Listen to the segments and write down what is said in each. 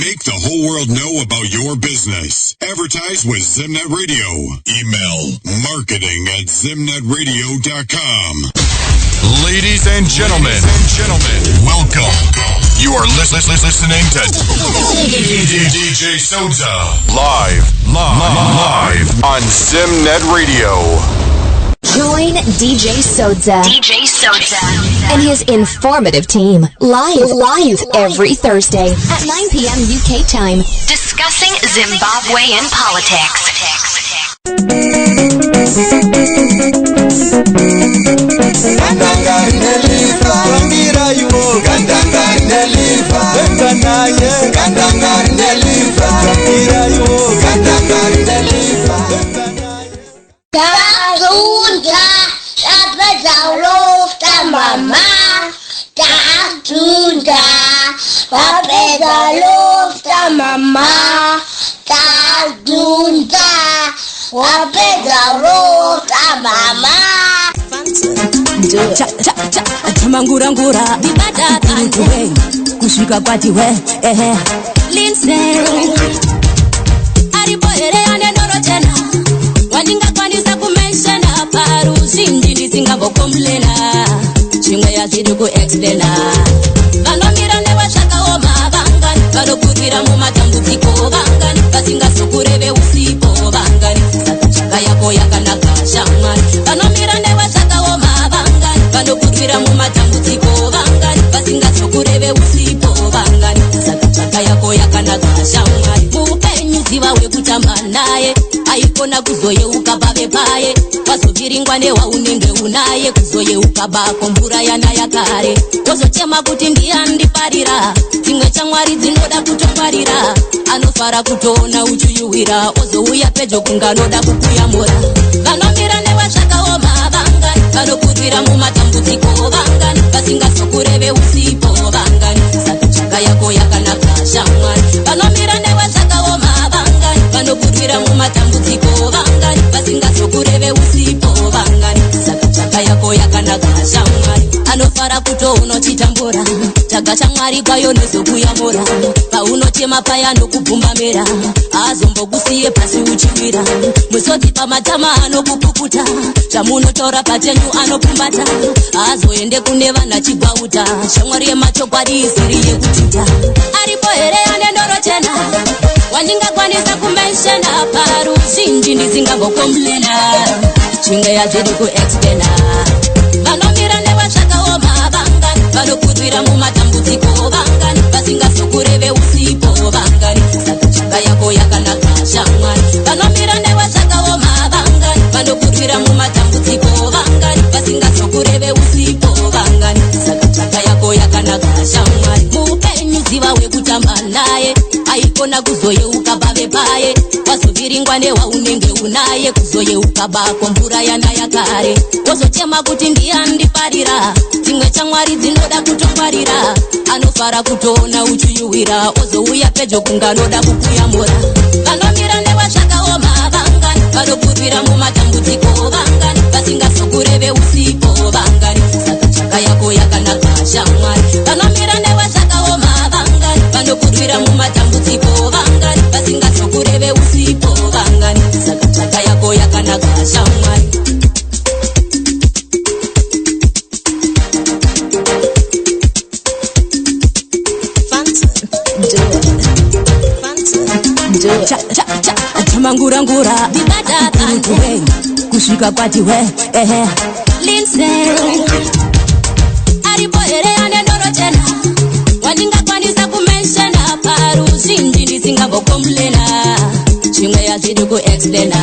Make the whole world know about your business. Advertise with Zimnet Radio. Email marketing@zimnetradio.com. Ladies and gentlemen, welcome. You are listening to DJ Sodza live on Zimnet Radio. Join DJ Sodza and his informative team live every Thursday at 9 p.m. UK time, discussing Zimbabwean politics. Mama, Tunda, Papa, love Mama, Tunda, Papa, love Mama. Chamangurangura, Bibada, Pintuwe, Kushika Patiwe, Lindsay, Ariboere, and Norotena, Waninga Panisa Kumeshana, Paru, Sindi, Singapore, Comlena. Chimwe ya zidi ku explaina vanomira nevashakawo mavangani vanokutira mumatambudziko vangani vasingazokureve usipo vangani saka chaka yako yakanaka shamwari vanomira nevashakawo mavangani vanokutira mumatambudziko vangani vasingazokureve usipo vangani saka chaka yako yakanaka shamwari muupenyu dziva wekutamba naye aikona kuzoyeuka pave paye vazoviringwa newaunenge unaye kuzoyeuka bako mvura yanaya kare wozochema kuti ndiyandiparira dzimwe chamwari dzinoda kutongwarira anofara kutoona uchiyuwira ozouya pedyo kunganoda kukuyamura vanomira nevashakawo mavangani vanokurwira mumatambudziko vangani vasingazokureve usipo vangani saka chaka yako yakanaka shamwari vanomira nevashakawo mavangani vanokurwira mumatambudziko vangani vasingazokureve usipo vangani saka chaka yako yakanaka shamwari anofara kutoona chitambura chaka chamwari kwayo nezokuyamura paunochema paya nokubvumbamira azombokusiye pasi uchiwira musodzi pamatama anokupukuta zvamunotaura patenyu anopumbata azoende kune vana chigwauta shamwari yemachokwadi isiri yekututa aripo here anendorochena wandingakwanisa kumenshena paruzhinji ndisingambokomblena chinge yazviri kuexplana vanomira nevashakawo mavangani vanokurwira mumatambudziko vangani vasingazokureve usipo vangani saka chaka yako yakanaka shamwari vanomira nevashakawo mavangani vanokurwira mumatambudziko vangani vasingazokureve usipo vangani saka chaka yako yakanaka shamwari muupenyu dziva wekutamba naye aikona kuzoyeuka pave paye vazoviringwa newaunenge unaye kuzoyeuka bako mvura yanaya kare wozochema kuti ndiyandiparira dzimwe chamwari dzinoda kutongwarira anofara kutoona uchiyuwira ozouya pedyo kunganoda kukuyamura vanomira nevashakawo mavangani vanokurwira mumatambudziko vangani vasingazokureve usipo vangani saka chaka yako yakanaka shamwari vanomira nevashakawo mavangani vanokurwira mumatambudziko vangani vasingazokureve usipo vangani saka chaka yako yakanaka shamwari chamangurangura bibada pintuwe kusvika kwatiwe Lindsay aribohere anendorochena wandingakwanisa kumenshena paruzhinji ndisingambokomblena chimwe yazviri kuexplana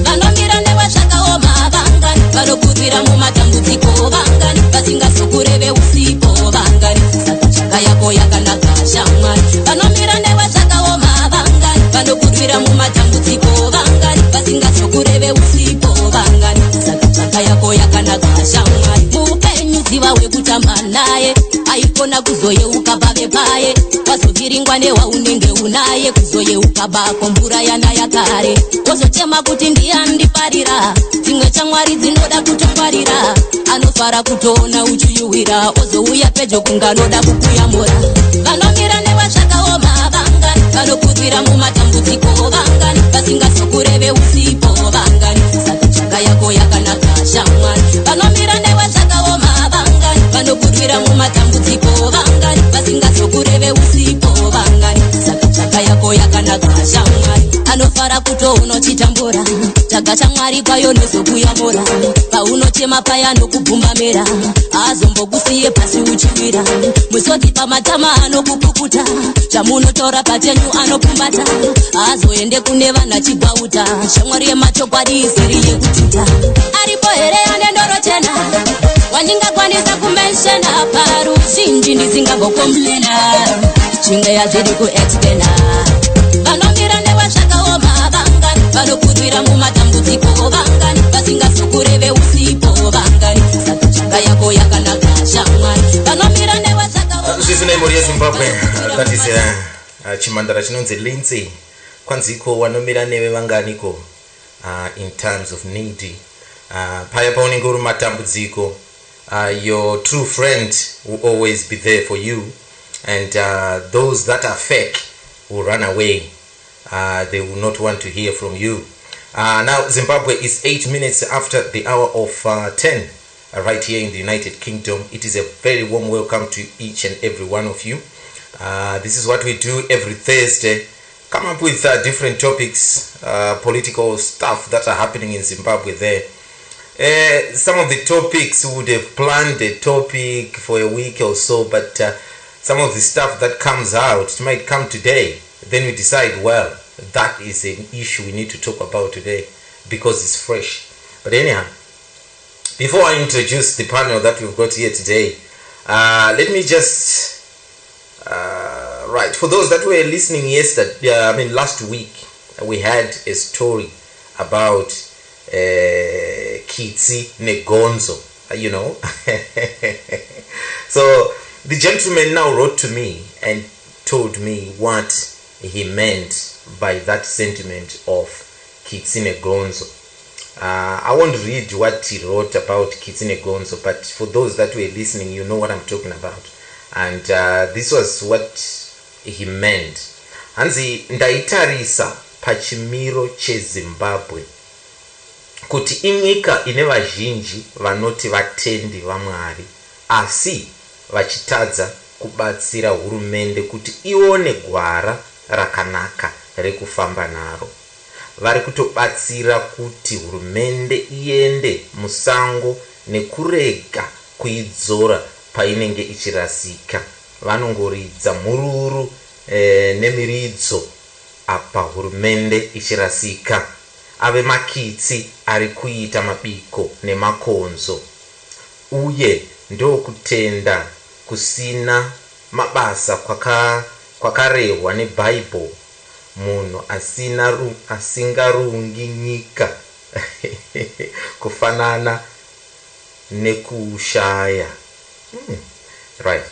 vanomira nevashakawo mavangani vanokurwira mumatambudziko vangani vasingazokureve usipo vangani saka chaka yako yakanaka shamwari vanomira nevashakawo mavangani vanokurwira mumatambudziko vangani vasingazokureve usipo vangani saka chaka yako yakanaka shamwari muupenyu dziva wekutamba naye aikona kuzoyeuka pave paye vazoviringwa newaunenge unaye kuzoyeuka bako mvura yanaya kare wozochema kuti ndiyandiparira dzimwe chamwari dzinoda kutongwarira anofara kutoona uchiyuwira ozouya pedyo kunganoda kukuyamura vanomira nevashakawo mava unofara kutounotitambura tagacha mwari kwayo nezokuyamura paunochema paya nokubvumba mera azombokusiye pasi uchiwira musodzi pamatama anokupukuta zvamunotaura patenyu anopumbata azoende kune vanhu achigwauta shamwari yemachokwadi isiri yekututa aripo here anendoro chena wandingakwanisa kumenshena paruzhinji ndisingambokomblena chimwe yazviri kuexplena vanomira newazvakaoma vangani vanokurwira mumatambudziko vangani vasingazokureve usipo vangani saka yako yakanaka shamwari vanomira newazvakaoma zvisina imori yezimbabwe that is chimandara chinonzi lindsay kwanziko wanomira neve vanganiko in times of need paya paunenge uri matambudziko your true friend will always be there for you and those that are fake will run away. They will not want to hear from you. Now Zimbabwe is 8 minutes after the hour of 10 right here in the United Kingdom. It is a very warm welcome to each and every one of you. This is what we do every Thursday. Come up with different topics, political stuff that are happening in Zimbabwe there. Some of the topics we would have planned a topic for a week or so, but some of the stuff that comes out, it might come today. Then we decide, well, that is an issue we need to talk about today because it's fresh. But anyhow, before I introduce the panel that we've got here today, let me just right, for those that were listening yesterday, last week, we had a story about Kitsi Negonzo, you know. So the gentleman now wrote to me and told me what he meant by that sentiment of Kitsi Negonzo. I won't read what he wrote about Kitsi Negonzo, but for those that were listening, you know what I'm talking about. And this was what he meant. Hanzi ndaitarisa pachimiro cheZimbabwe kuti inyika ine vazhinji vanoti vatendi vaMwari asi vachitadza kubatsira hurumende kuti ione gwara rakanaka rekufamba naro. Vari kutobatsira kuti hurumende iende musango nekurega kuidzora painenge ichirasika. Vanongoridza mururu nemiridzo apa hurumende ichirasika. Ave makitsi ari kuita mabiko nemakonzo. Uye ndo kutenda kusina mabasa kwakarehwa neBhayibheri. Munhu asingarungi nyika kufanana nekushaya. Right.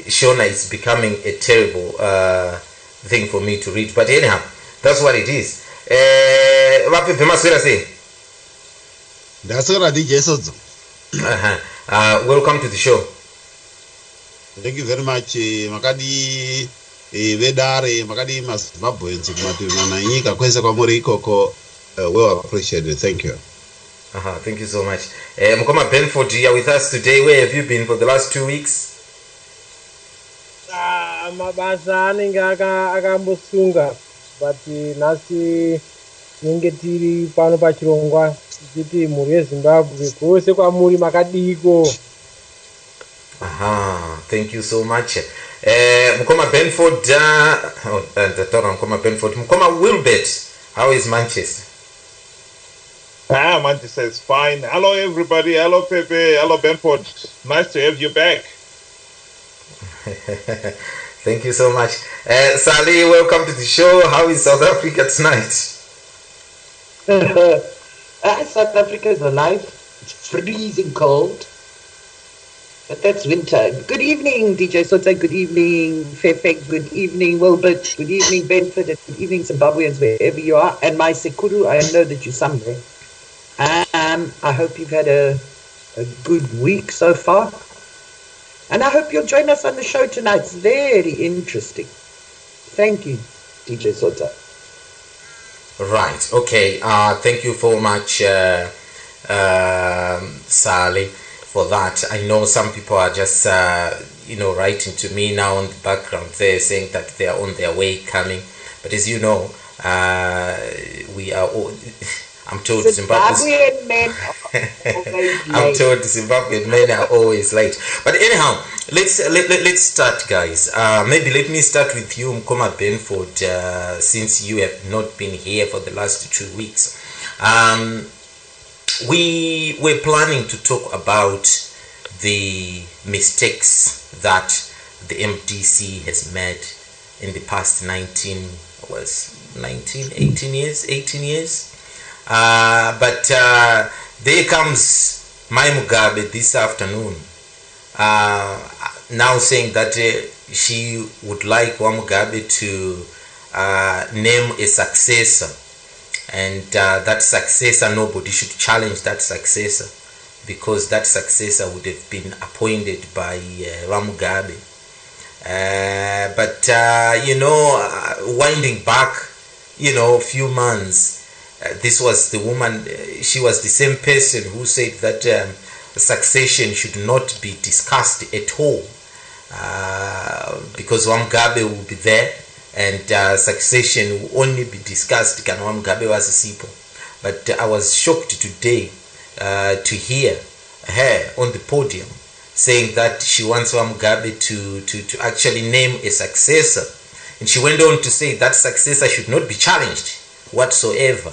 Shona is becoming a terrible thing for me to read, but anyhow, that's what it is. Vapepe maswera say. That's what DJ Sodza. Welcome to the show. Thank you very much. Makadi vedare makadi mazimbabwenzi kumatumana nyika kwese kwamuri ikoko. Well appreciated. Thank you. Thank you so much. Mukoma Benford, you are with us today. Where have you been for the last 2 weeks? Mabasa anenge akambosunga, but nhasi tinenge tiri pano pachirongwa tichiti mhuri yeZimbabwe kwose kwamuri makadiko. Thank you so much. Mukoma Benford, Mukoma Benford, Mukoma Wilbert, how is Manchester? Manchester is fine. Hello everybody, hello Pepe, hello Benford. Nice to have you back. Thank you so much. Sally, welcome to the show. How is South Africa tonight? South Africa is alive. It's freezing cold. But that's winter. Good evening, DJ Sodza. Good evening, Fefe. Good evening, Wilbert. Good evening, Benford. And good evening, Zimbabweans, wherever you are. And my Sekuru, I know that you're somewhere. I hope you've had a good week so far. And I hope you'll join us on the show tonight. It's very interesting. Thank you, DJ Sodza. Right. Okay. Thank you so much, Sally, for that. I know some people are just, writing to me now in the background there saying that they are on their way coming. But as you know, We are all, I'm told Zimbabwean men. I'm told Zimbabwean men are always late. But anyhow, let's start, guys. Maybe let me start with you, Mkoma Benford, since you have not been here for the last 2 weeks. We were planning to talk about the mistakes that the MDC has made in the past 18 years. But there comes my Mugabe this afternoon, now saying that she would like Mugabe to name a successor, and that successor, nobody should challenge that successor, because that successor would have been appointed by Mugabe. But winding back, a few months, this was the woman, she was the same person who said that succession should not be discussed at all, because Mugabe will be there, and succession will only be discussed when Mugabe was sipo. But I was shocked today to hear her on the podium saying that she wants Mugabe to actually name a successor. And she went on to say that successor should not be challenged whatsoever.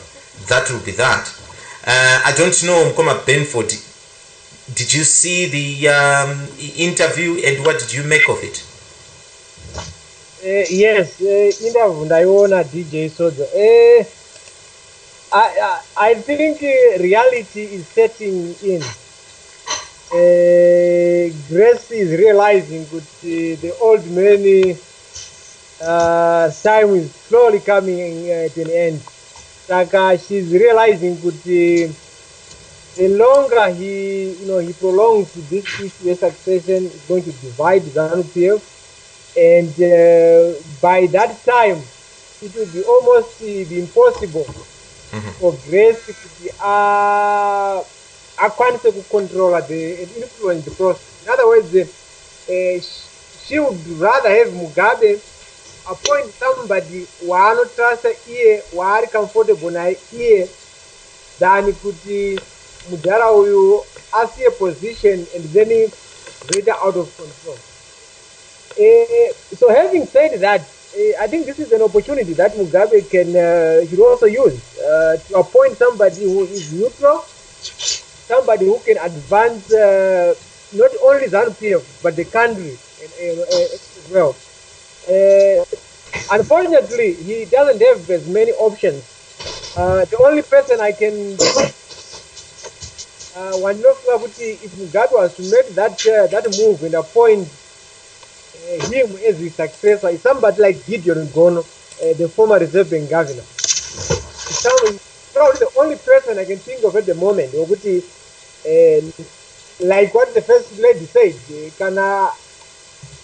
That will be that. I don't know, Mkoma Benford, did you see the interview, and what did you make of it? Yes, interview ndaiona DJ Sodza. I think reality is setting in. Grace is realizing that the old man time is slowly coming to an end. Like she's realizing that the longer he prolongs this issue of succession, is going to divide ZANU-PF, and by that time it will be almost be impossible for Grace to to control the influence the process. In other words, she would rather have Mugabe appoint somebody who are not trusted here, who are comfortable here, than kuti Mudara will ask a position and then get out of control. So having said that, I think this is an opportunity that Mugabe should also use to appoint somebody who is neutral, somebody who can advance not only ZANU-PF but the country as well. Unfortunately, he doesn't have as many options. The only person I can if Mugabe was to make that move and appoint him as his successor, is somebody like Gideon Gono, the former Reserve Bank governor. Probably the only person I can think of at the moment, like what the first lady said,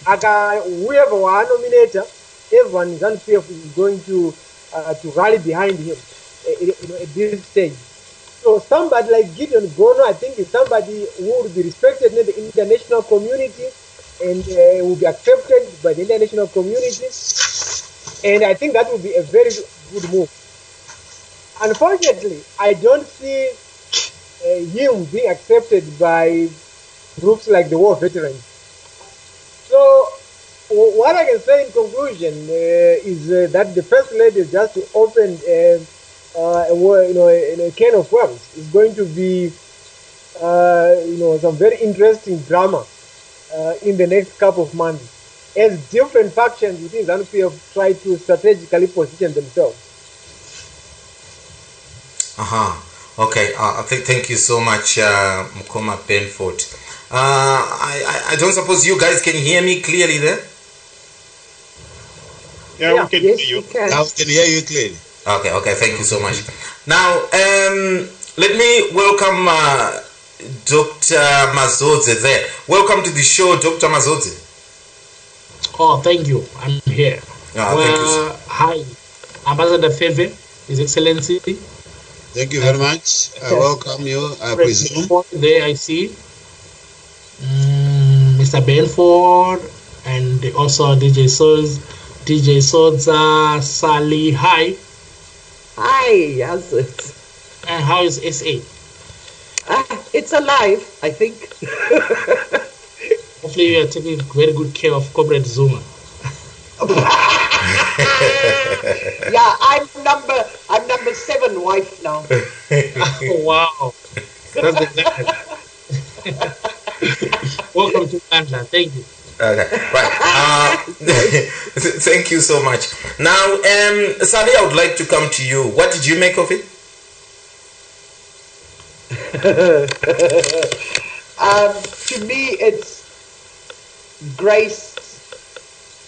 whoever was nominated, everyone in ZANU-PF is going to rally behind him at this stage. So somebody like Gideon Gono, I think, is somebody who will be respected in the international community and will be accepted by the international community. And I think that will be a very good move. Unfortunately, I don't see him being accepted by groups like the war veterans. So what I can say in conclusion is that the first lady just opened a can of worms. It's going to be some very interesting drama in the next couple of months, as different factions within ZANU-PF try to strategically position themselves. Okay. Thank you so much, Mkoma Benford. I don't suppose you guys can hear me clearly there? Yeah, we can hear you. Now we can hear you clearly. Okay, thank you so much. Now, let me welcome Dr. Mazodze there. Welcome to the show, Dr. Mazodze. Oh, thank you. I'm here. Thank you. Hi, Ambassador Feve, His Excellency. Thank you very much. I welcome you, I presume. There I see Mr. Benford and also DJ Sodza, Sally. Hi. Hi, how's it? And how is SA? It's alive, I think. Hopefully you are taking very good care of Comrade Zuma. Yeah, I'm number 7 wife now. Oh, wow. That's exactly. Welcome to Atlanta. Thank you. Okay, right. Thank you so much. Now, Sally, I would like to come to you. What did you make of it? To me, it's Grace,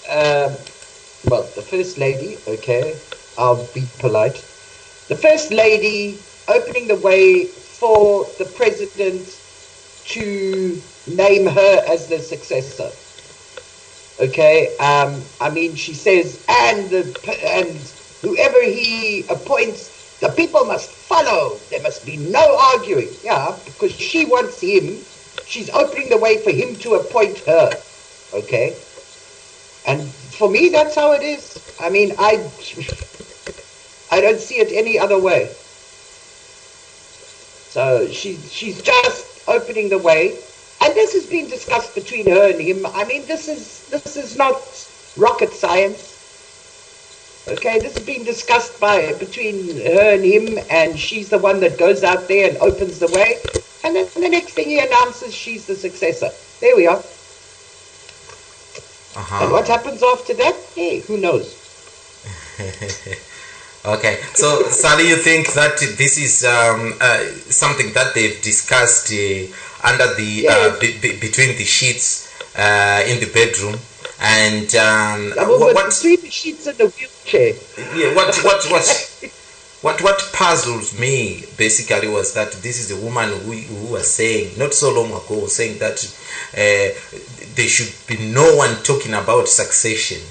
well, the First Lady, okay, I'll be polite. The First Lady opening the way for the President to name her as the successor. Okay, I mean, she says, and whoever he appoints, the people must follow. There must be no arguing. Yeah, because she wants him. She's opening the way for him to appoint her. Okay, and for me, that's how it is. I mean, I don't see it any other way. So she's just opening the way. And this has been discussed between her and him. I mean, this is not rocket science. Okay, this has been discussed between her and him, and she's the one that goes out there and opens the way. And then the next thing he announces, she's the successor. There we are. And what happens after that? Hey, who knows? Okay, so Sally, you think that this is something that they've discussed under the between the sheets in the bedroom, and between the sheets and the wheelchair. Yeah, what puzzles me basically was that this is a woman who was saying not so long ago, saying that there should be no one talking about succession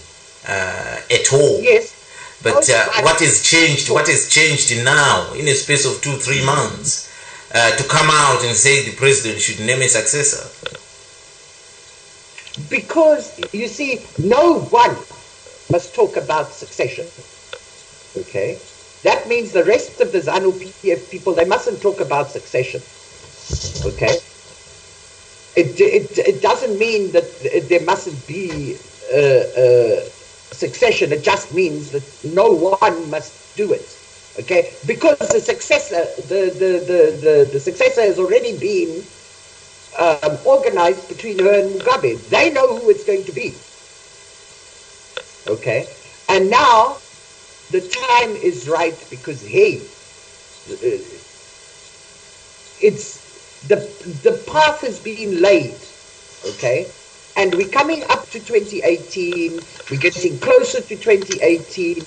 at all. Yes. But what has changed? What has changed now in a space of 2-3 months to come out and say the president should name a successor? Because you see, no one must talk about succession. Okay, that means the rest of the ZANU PF people, they mustn't talk about succession. Okay, it doesn't mean that there mustn't be succession. It just means that no one must do it. Okay, because the successor, the successor has already been organized between her and Mugabe. They know who it's going to be. Okay, and now the time is right because hey, it's the path has been laid. Okay. And we're coming up to 2018. We're getting closer to 2018.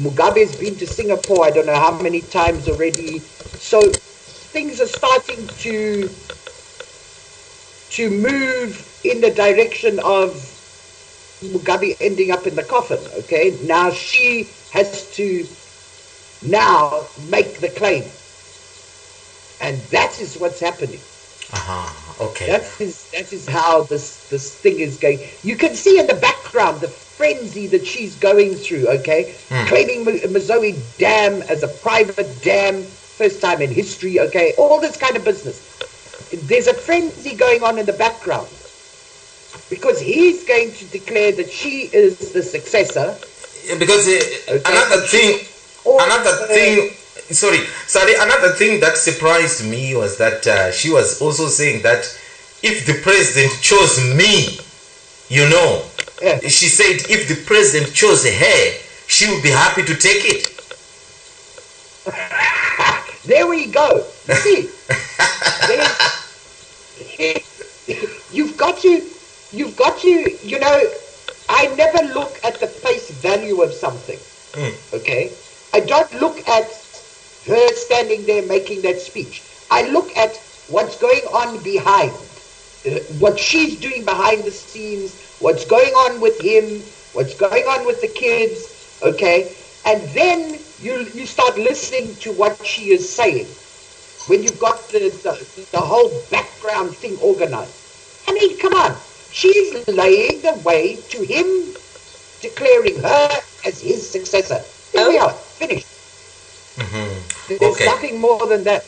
Mugabe's been to Singapore, I don't know how many times already. So things are starting to move in the direction of Mugabe ending up in the coffin. Okay, now she has to now make the claim, and that is what's happening. Okay. That is how this thing is going. You can see in the background the frenzy that she's going through. Okay, claiming Mazoe Dam as a private dam, first time in history. Okay, all this kind of business. There's a frenzy going on in the background because he's going to declare that she is the successor. Because another thing. Sorry, another thing that surprised me was that she was also saying that if the president chose me, she said if the president chose her, she would be happy to take it. There we go. You see, you've got to, I never look at the face value of something. Okay? I don't look at her standing there making that speech. I look at what's going on behind, what she's doing behind the scenes, what's going on with him, what's going on with the kids, okay? And then you start listening to what she is saying when you've got the whole background thing organized. I mean, come on. She's laying the way to him declaring her as his successor. There we are, finished. Mm-hmm. There's Okay. nothing more than that.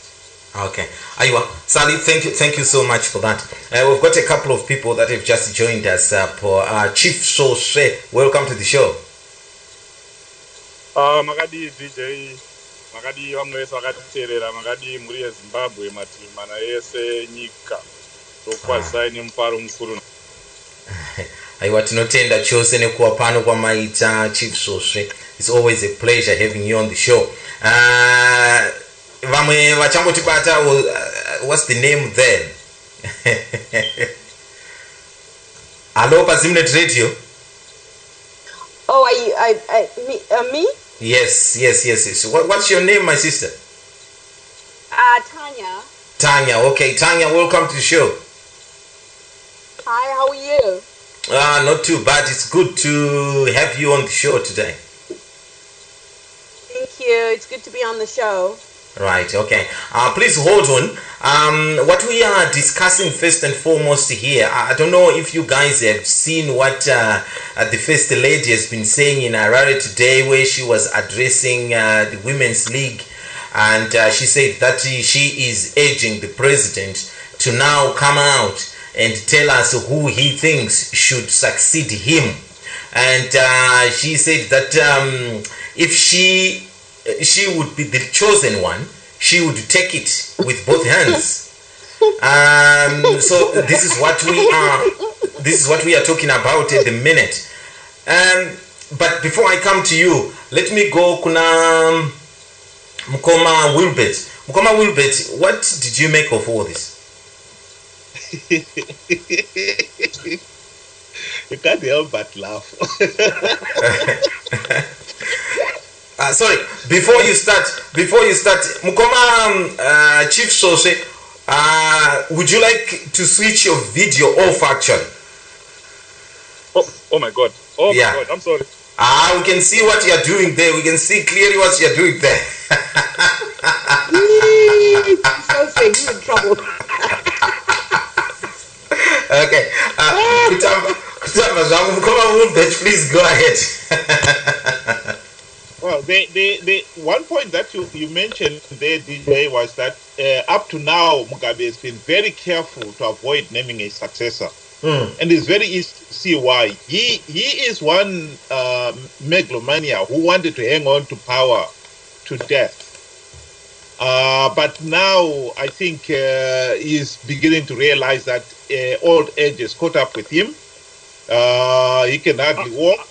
Okay. Aywa, Sally, thank you so much for that. We've got a couple of people that have just joined us. Chief Soshe, welcome to the show. Makadi DJ, makadi vamwe vese vakateerera, makadi mhuri yeZimbabwe, matimana ese nyika. Tokwazai nemufaro mukuru. Aiwa, tinotenda chose nekuwa pano kwamaita Chief Soshe. It's always a pleasure having you on the show. Vamwe vachangotibata, what's the name there? Hello, Pazimnet Radio. Oh, me? Yes. What's your name, my sister? Tanya. Tanya. Okay, Tanya, welcome to the show. Hi, how are you? Not too bad. It's good to have you on the show today. Thank you. It's good to be on the show. Right, okay. Please hold on. What we are discussing first and foremost here, I don't know if you guys have seen what the First Lady has been saying in Harare today, where she was addressing the Women's League, and she said that she is urging the president to now come out and tell us who he thinks should succeed him. And she said that if she would be the chosen one, she would take it with both hands. So this is what we are talking about at the minute. But before I come to you, let me go kuna Mkoma Wilbert. Mkoma Wilbert, what did you make of all this? You can't help but laugh. Sorry, before you start, Mukoma Chief Sose, would you like to switch your video off actually? Oh my God. Oh Yeah. my God, I'm sorry. We can see what you're doing there. We can see clearly what you're doing there. So say you in trouble. Okay. Kutamba zangu, Mukoma Wilbert, please go ahead. Well, the one point that you mentioned there, DJ, was that up to now, Mugabe has been very careful to avoid naming a successor. And it's very easy to see why. He is one megalomania who wanted to hang on to power to death. But now I think he's beginning to realize that old age has caught up with him. He can hardly walk.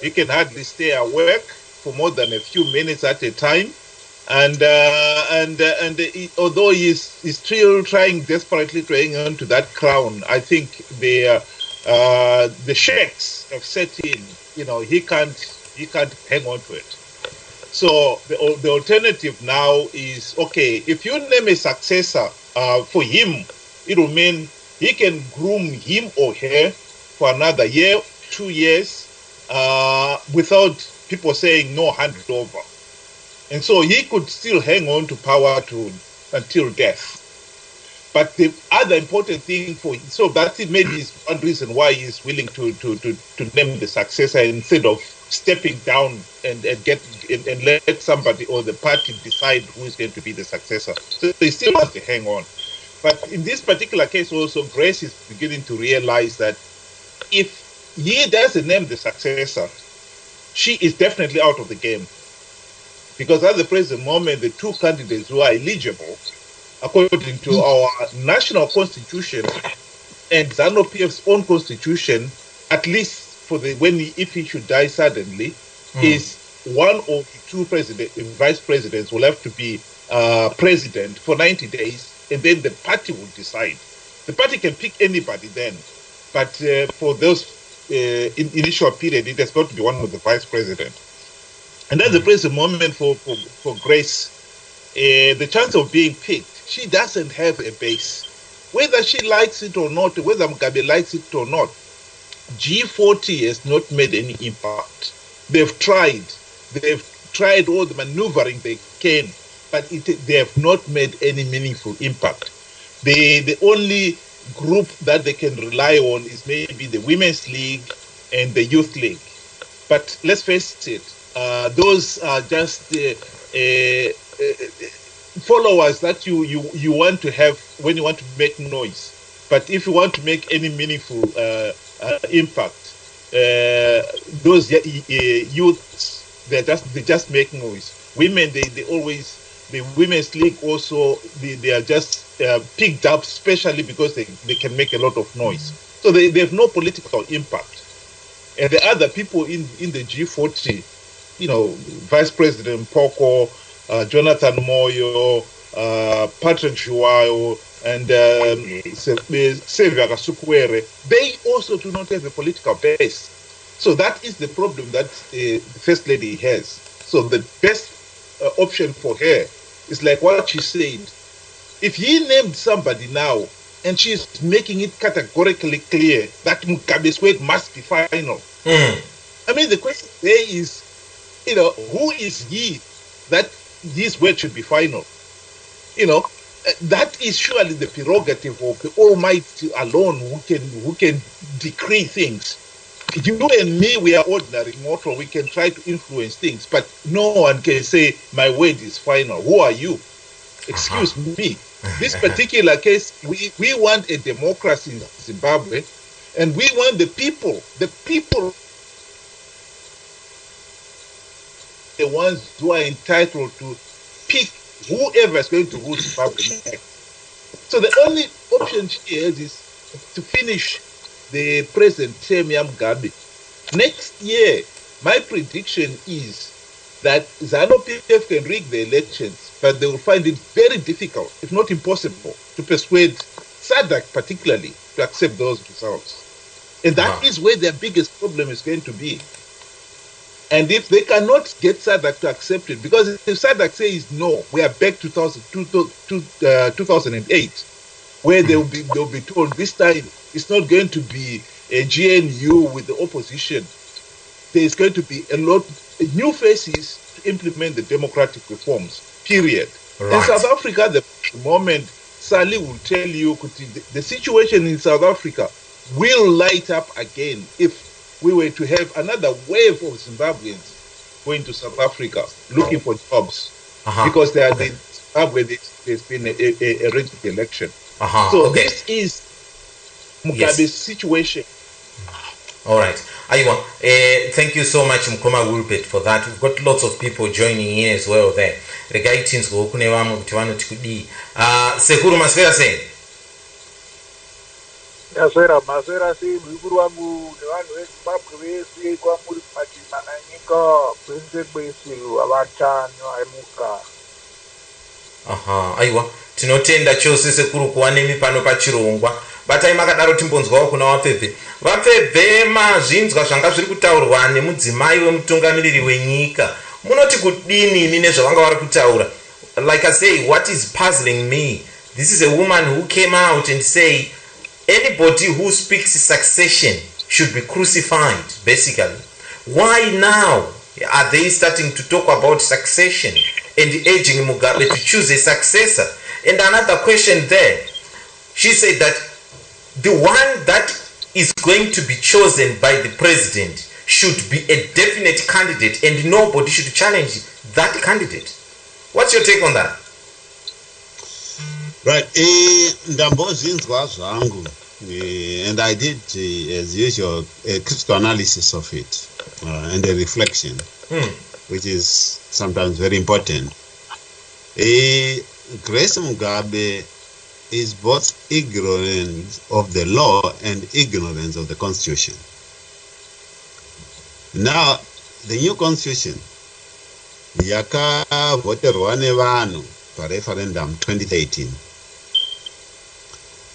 He can hardly stay awake for more than a few minutes at a time. And although he's still trying desperately to hang on to that crown, I think the shakes have set in. You know, he can't hang on to it. So the alternative now is, okay, if you name a successor for him, it will mean he can groom him or her for another year, 2 years, without people saying no, hand it over. And so he could still hang on to power until death. But the other important thing so that maybe is one reason why he's willing to name the successor instead of stepping down and let somebody or the party decide who is going to be the successor. So they still have to hang on. But in this particular case also, Grace is beginning to realize that if he doesn't name the successor, she is definitely out of the game. Because at the present moment, the two candidates who are eligible, according to our national constitution and ZANU-PF's own constitution, at least if he should die suddenly, is one of the two vice presidents will have to be president for 90 days, and then the party will decide. The party can pick anybody then, but for those initial period, it has got to be one of the vice president. And at the present moment for Grace, the chance of being picked, she doesn't have a base. Whether she likes it or not, whether Mugabe likes it or not, G40 has not made any impact. They've tried all the maneuvering they can, but they have not made any meaningful impact. The only group that they can rely on is maybe the Women's League and the Youth League. But let's face it, those are just followers that you want to have when you want to make noise. But if you want to make any meaningful impact, those youths, they just make noise. Women, they always, the women's league also, they are just picked up, especially because they can make a lot of noise. So they have no political impact. And the other people in the G40, Vice President Poko, Jonathan Moyo, Patrick Juayo, and Xavier Kasukwere, they also do not have a political base. So that is the problem that the First Lady has. So the best option for her is like what she said. If he named somebody now, and she's making it categorically clear that Mugabe's word must be final. I mean, the question there is, who is he that his word should be final? That is surely the prerogative of the Almighty alone who can decree things. You and me, we are ordinary mortal. We can try to influence things, but no one can say my word is final. Who are you? Excuse me. This particular case, we want a democracy in Zimbabwe, and we want the people, the ones who are entitled to pick whoever is going to rule Zimbabwe next. So the only option she has is to finish the present term Mugabe. Next year, my prediction is that ZANU-PF can rig the elections, but they will find it very difficult, if not impossible, to persuade SADC particularly to accept those results. And that is where their biggest problem is going to be. And if they cannot get SADC to accept it, because if SADC says no, we are back to 2008, where they'll be told this time it's not going to be a GNU with the opposition. There's going to be a lot new faces to implement the democratic reforms, period. Right. In South Africa, the moment Sally will tell you the situation in South Africa will light up again if we were to have another wave of Zimbabweans going to South Africa looking for jobs, because Zimbabwe, there's been a rigged election. So this is Mugabe's situation. All right. Aiwa, thank you so much, Mkoma Wilbert, for that. We've got lots of people joining in as well there. Regaitin's go kune vamu kuti vanoti Sekuru maswera sei? Maswera sei mhikuru wangu nevanhu veZimbabwe vese kwamuri kumatima nanyika kwese kwese avatano aimuka. Aiwa, tinotenda chose Sekuru kuva nemi pano pachirongwa. Batai makadaro timbonzwawo kuna Vapfebve. Vapfebve, mazvinzwa zvanga zviri kutaurwa nemudzimai wemutungamiriri wenyika. Munoti kudini imi nezvavanga vari kutaura? Like I say, what is puzzling me, this is a woman who came out and say anybody who speaks succession should be crucified, basically. Why now are they starting to talk about succession and urging Mugabe to choose a successor? And another question there, she said that the one that is going to be chosen by the president should be a definite candidate and nobody should challenge that candidate. What's your take on that? Right. Ndambozinzwa zvangu, and I did, as usual, a critical analysis of it and a reflection, which is sometimes very important. Grace Mugabe is both ignorant of the law and ignorance of the constitution. Now, the new constitution, yakavoterwa nevanhu pareferendum 2013,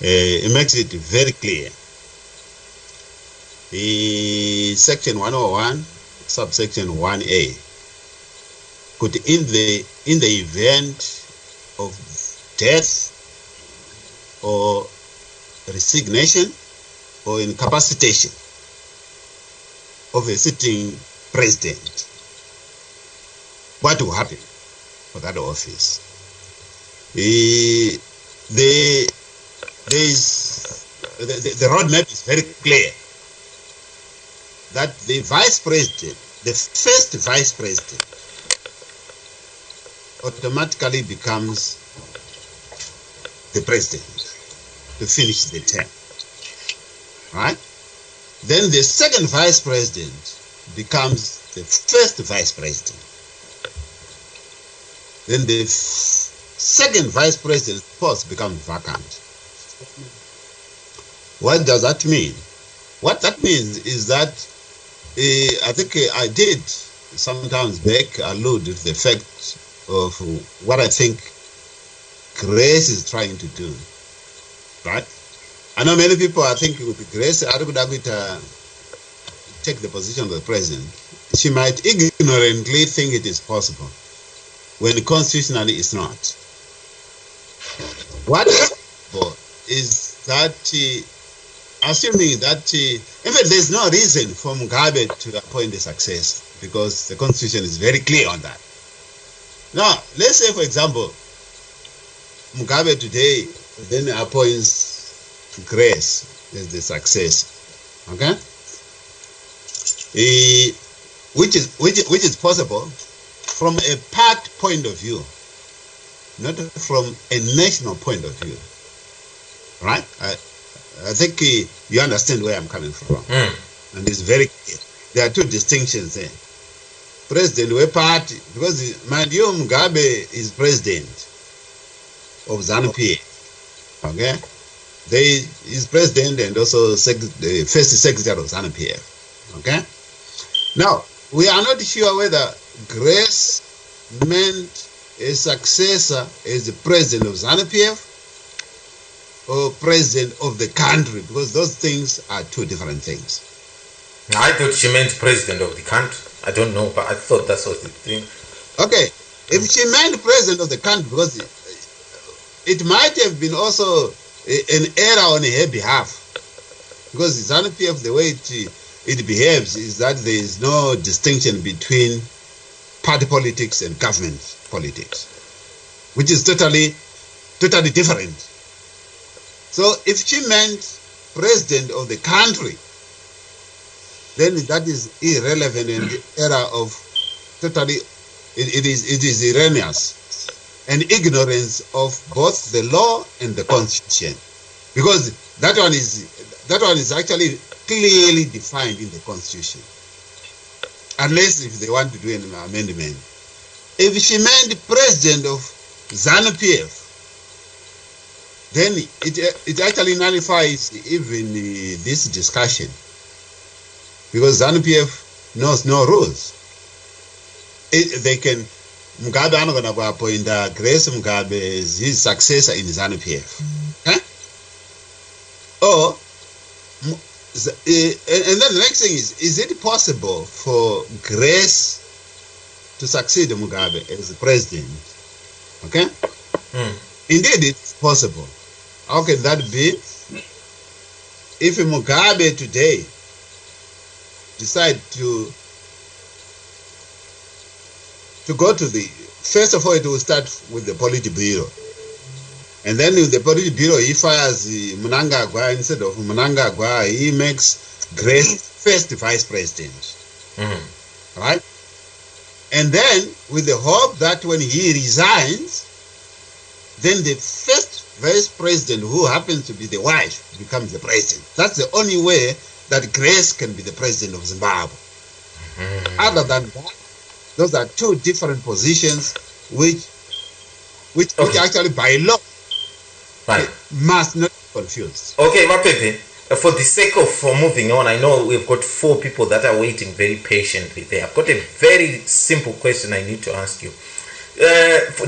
it makes it very clear. Section 101, subsection 1A, could in the event of death or resignation or incapacitation of a sitting president, what will happen for that office? The roadmap is very clear that the vice president, the first vice president, automatically becomes the president to finish the term. Right? Then the second vice president becomes the first vice president. Then the second vice president's post becomes vacant. What does that mean? What that means is that I think I did sometimes back allude to the fact of what I think Grace is trying to do. Right? I know many people are thinking with Grace Arugudagwita take the position of the president. She might ignorantly think it is possible when constitutionally it's not. What is possible is that assuming that in fact there's no reason for Mugabe to appoint a successor because the constitution is very clear on that. Now, let's say for example, Mugabe today then appoints Grace as the successor, okay? Which is possible from a part point of view, not from a national point of view, right? I think you understand where I'm coming from, and it's very clear. There are two distinctions there. President, we party because mind you, Mugabe is president of ZANU-PF, okay? They is president and also the first secretary of ZANU-PF, okay? Now, we are not sure whether Grace meant a successor as the president of ZANU-PF or president of the country, because those things are two different things. I thought she meant president of the country. I don't know, but I thought that's what the thing. Okay, if she meant president of the country, because it might have been also an error on her behalf, because ZANU-PF, the way it behaves is that there is no distinction between party politics and government politics, which is totally different. So if she meant president of the country, then that is irrelevant and the error of totally, it is erroneous and ignorance of both the law and the constitution, because that one is actually clearly defined in the constitution, unless if they want to do an amendment. If she meant president of ZANU-PF, then it actually nullifies even this discussion, because ZANU-PF knows no rules. They can, Mugabe is going to appoint Grace Mugabe as his successor in ZANU-PF. Huh? Or, and then the next thing is it possible for Grace to succeed Mugabe as the president? Okay? Indeed, it's possible. How can that be? If Mugabe today decide to go to the, first of all, it will start with the Politburo. And then with the Politburo, he fires Mnangagwa. Instead of Mnangagwa, he makes Grace first vice president. Right? And then with the hope that when he resigns, then the first vice president, who happens to be the wife, becomes the president. That's the only way that Grace can be the president of Zimbabwe. Other than that, those are two different positions which actually by law must not be confused. Okay, Mapepe, for the sake of moving on, I know we've got 4 people that are waiting very patiently there. I've got a very simple question I need to ask you.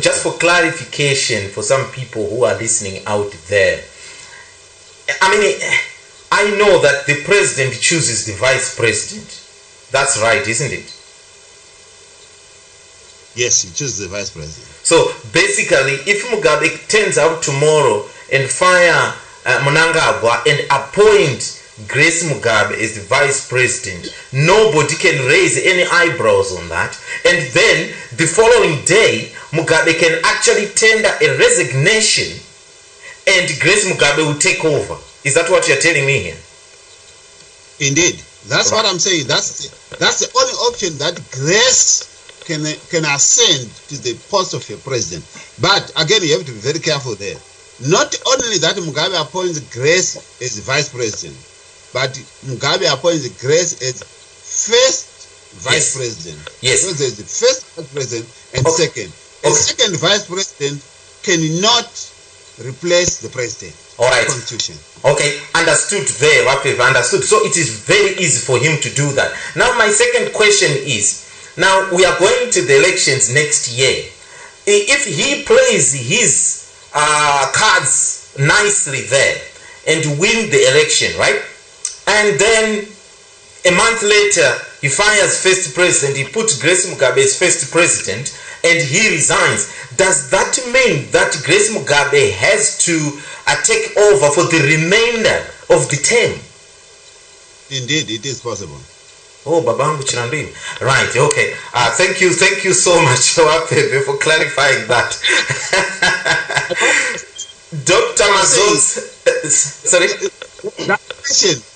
Just for clarification for some people who are listening out there. I mean, I know that the president chooses the vice president. That's right, isn't it? Yes, he chooses the vice president. So basically, if Mugabe turns out tomorrow and fire Mnangagwa and appoint Grace Mugabe as the vice president, nobody can raise any eyebrows on that. And then the following day, Mugabe can actually tender a resignation and Grace Mugabe will take over. Is that what you're telling me here? Indeed. That's what I'm saying. That's the only option that Grace can ascend to the post of a president. But again, you have to be very careful there. Not only that Mugabe appoints Grace as vice president, but Mugabe appoints Grace as first vice president. Yes. So there's the first vice president and second. A second vice president cannot replace the president. All right. Constitution. Okay, understood there, Wapev, understood. So it is very easy for him to do that. Now, my second question is, now we are going to the elections next year. If he plays his cards nicely there and win the election, right? And then a month later, he fires first president, he puts Grace Mugabe as first president, and he resigns. Does that mean that Grace Mugabe has to take over for the remainder of the term? Indeed, it is possible. Oh, Babangu Chirandini. Right, okay. Thank you so much for clarifying that. Dr. Mazos, sorry?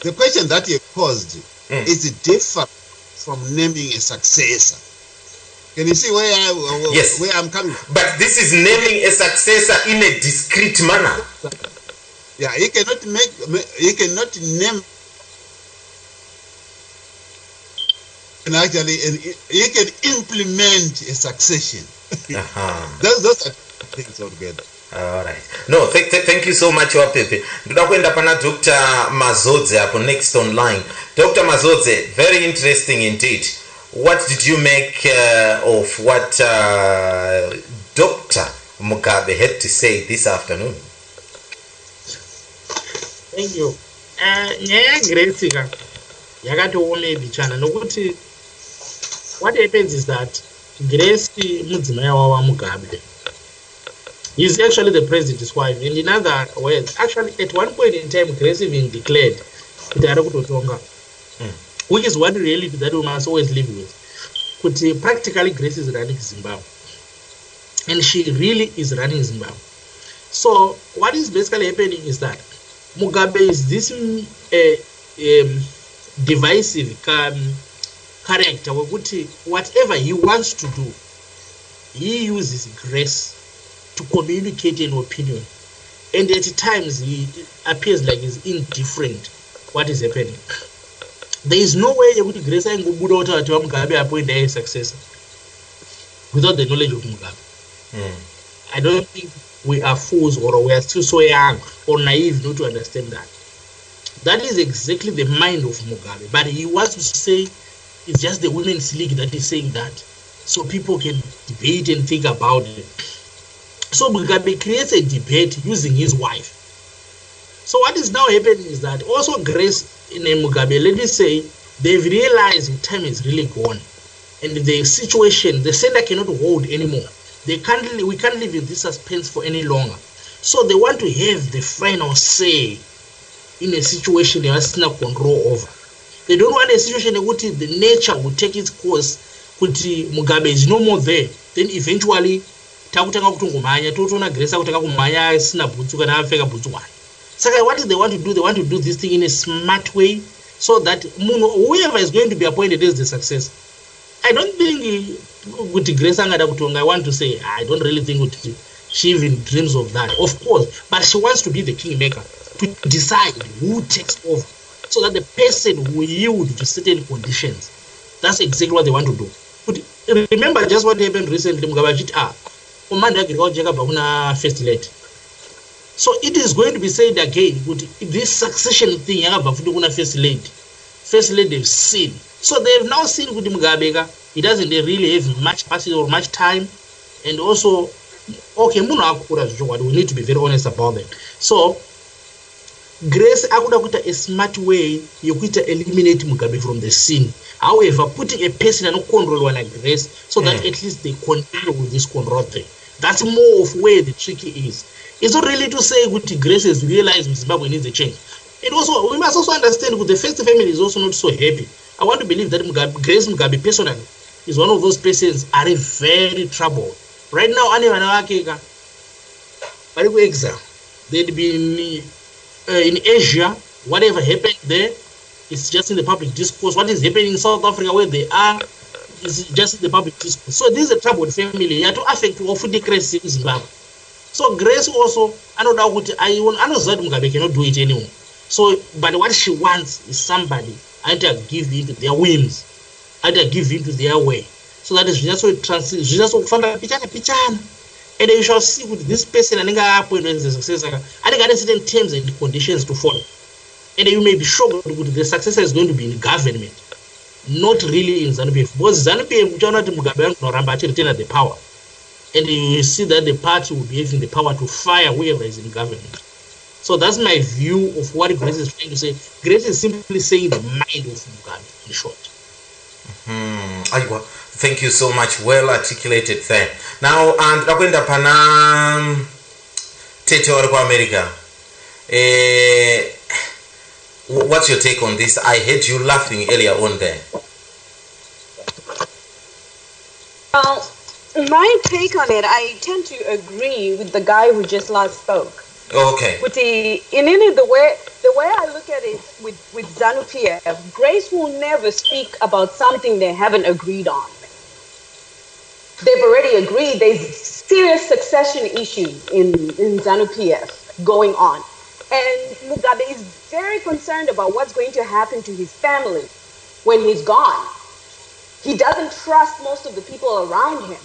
The question that you posed is different from naming a successor. Can you see where I'm coming from? But this is naming a successor in a discrete manner. Yeah, you cannot name. And actually, you can implement a succession. Those are things altogether. All right. No, thank you so much, Wapepe. Tunakwenda pana Dr. Mazodze hapo next online. Dr. Mazodze, very interesting indeed. What did you make of what Dr. Mugabe had to say this afternoon? Thank you. Nyaya Grace yakatoome bichana nokuti what happens is that Grace mudzimai wawa Mugabe is actually the president's wife, and in other words, actually at one point in time Grace even declared kuti ari kutotonga, which is one reality that we must always live with. Kuti practically Grace is running Zimbabwe, and she really is running Zimbabwe. So what is basically happening is that Mugabe is this divisive character where whatever he wants to do, he uses Grace to communicate an opinion, and at times he appears like he's indifferent what is happening. There is no way you would Grace and Gubudo to Mugabe appoint a successor without the knowledge of Mugabe. I don't think we are fools or we are still so young or naive not to understand that. That is exactly the mind of Mugabe. But he wants to say it's just the women's league that is saying that, so people can debate and think about it. So Mugabe creates a debate using his wife. So what is now happening is that also Grace in Mugabe, let me say, they've realized time is really gone, and the situation, the center cannot hold anymore. We can't live in this suspense for any longer. So they want to have the final say in a situation they have no control over. They don't want a situation in which the nature will take its course, which Mugabe is no more there. Then eventually, what do they want to do? They want to do this thing in a smart way so that whoever is going to be appointed is the success. I don't think Grace I want to say, I don't really think she even dreams of that. Of course, but she wants to be the kingmaker, to decide who takes over, so that the person will yield to certain conditions. That's exactly what they want to do. But remember just what happened recently, first lady. So it is going to be said again, this succession thing, first lady they've seen. So they've now seen with Mugabe, he doesn't really have much passage or much time, and also, okay, we need to be very honest about it. So Grace akuda a smart way you could eliminate Mugabe from the scene. However, putting a person and control like Grace so that at least they continue with this control thing. That's more of where the tricky is. It's not really to say Grace has realized Zimbabwe needs a change. And also, we must also understand that the first family is also not so happy. I want to believe that Grace Mugabe personally is one of those persons are very troubled. Right now, they'd be in Asia, whatever happened there, it's just in the public discourse. What is happening in South Africa where they are, is just the public discourse. So this is a troubled family. You have to affect the Grace in Zimbabwe. So Grace also, I know that Mugabe cannot do it anymore. So, but what she wants is somebody either give in to their whims, either give in to their way. So that is just so translate, just so find a pichana. And then you shall see with this person and appointment as a successor. I think there are certain terms and conditions to follow. And then you may be sure that the successor is going to be in government, not really in ZANU-PF. Because ZANU-PF, Mugabe actually retain the power. And you will see that the party will be having the power to fire whoever is in government. So that's my view of what Grace is trying to say. Grace is simply saying the mind of Mugabe, in short. Thank you so much. Well articulated there. Now, and Rakwenda Pana Tete wa America. What's your take on this? I heard you laughing earlier on there. My take on it, I tend to agree with the guy who just last spoke. Okay. With the way I look at it with ZANU-PF, Grace will never speak about something they haven't agreed on. They've already agreed. There's serious succession issues in ZANU-PF going on. And Mugabe is very concerned about what's going to happen to his family when he's gone. He doesn't trust most of the people around him.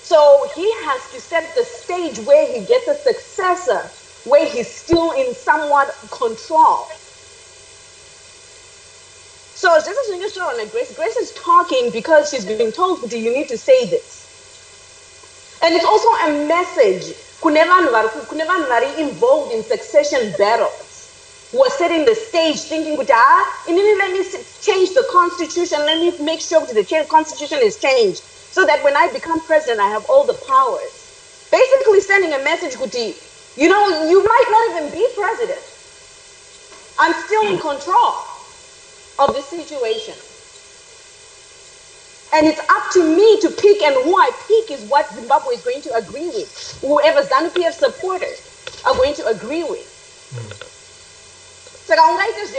So he has to set the stage where he gets a successor, where he's still in somewhat control. So just as you show on Grace, Grace is talking because she's being told, but you need to say this. And it's also a message. Kunevanu involved in succession battles was setting the stage, thinking, let me change the constitution. Let me make sure that the constitution is changed, so that when I become president, I have all the powers. Basically sending a message, you might not even be president. I'm still in control of the situation. And it's up to me to pick, and who I pick is what Zimbabwe is going to agree with. Whoever ZANU-PF supporters are going to agree with. So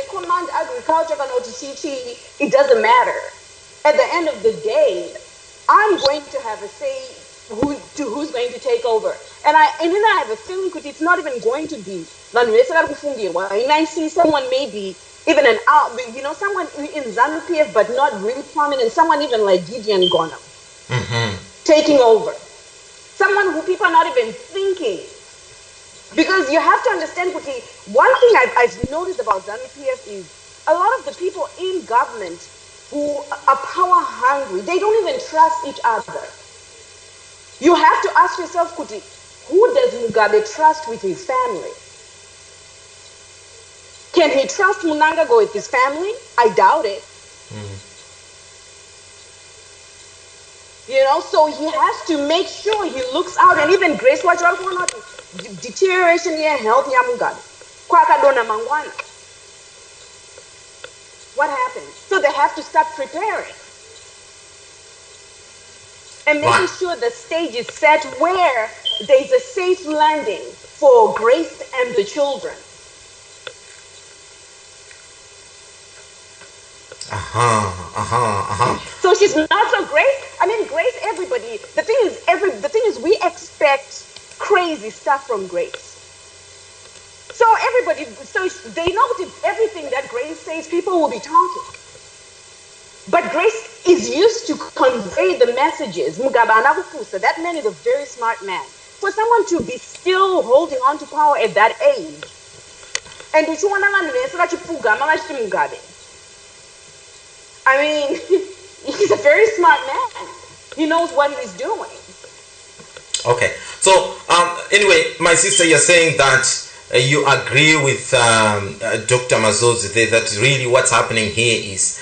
command agriculture, it doesn't matter. At the end of the day, I'm going to have a say who's going to take over. And then I have a feeling that it's not even going to be. And I see someone maybe even someone in ZANU-PF but not really prominent, someone even like Gideon Gonham taking over. Someone who people are not even thinking. Because you have to understand, one thing I've noticed about ZANU-PF is a lot of the people in government who are power hungry, they don't even trust each other. You have to ask yourself, who does Mugabe trust with his family? Can he trust Mnangagwa with his family? I doubt it. So he has to make sure he looks out. And even Grace, what deterioration in health, Mugabe. Kwakadona mangwana. What happened? So they have to start preparing. And making sure the stage is set where there's a safe landing for Grace and the children. So she's not so Grace. I mean, Grace, everybody. The thing is, we expect crazy stuff from Grace. So they know that everything that Grace says, people will be talking. But Grace is used to convey the messages. Mugabe anakupusa. That man is a very smart man. For someone to be still holding on to power at that age, and Mugabe. I mean, he's a very smart man. He knows what he's doing. Okay. So, anyway, my sister, you're saying that you agree with Dr. Mazodzi that really what's happening here is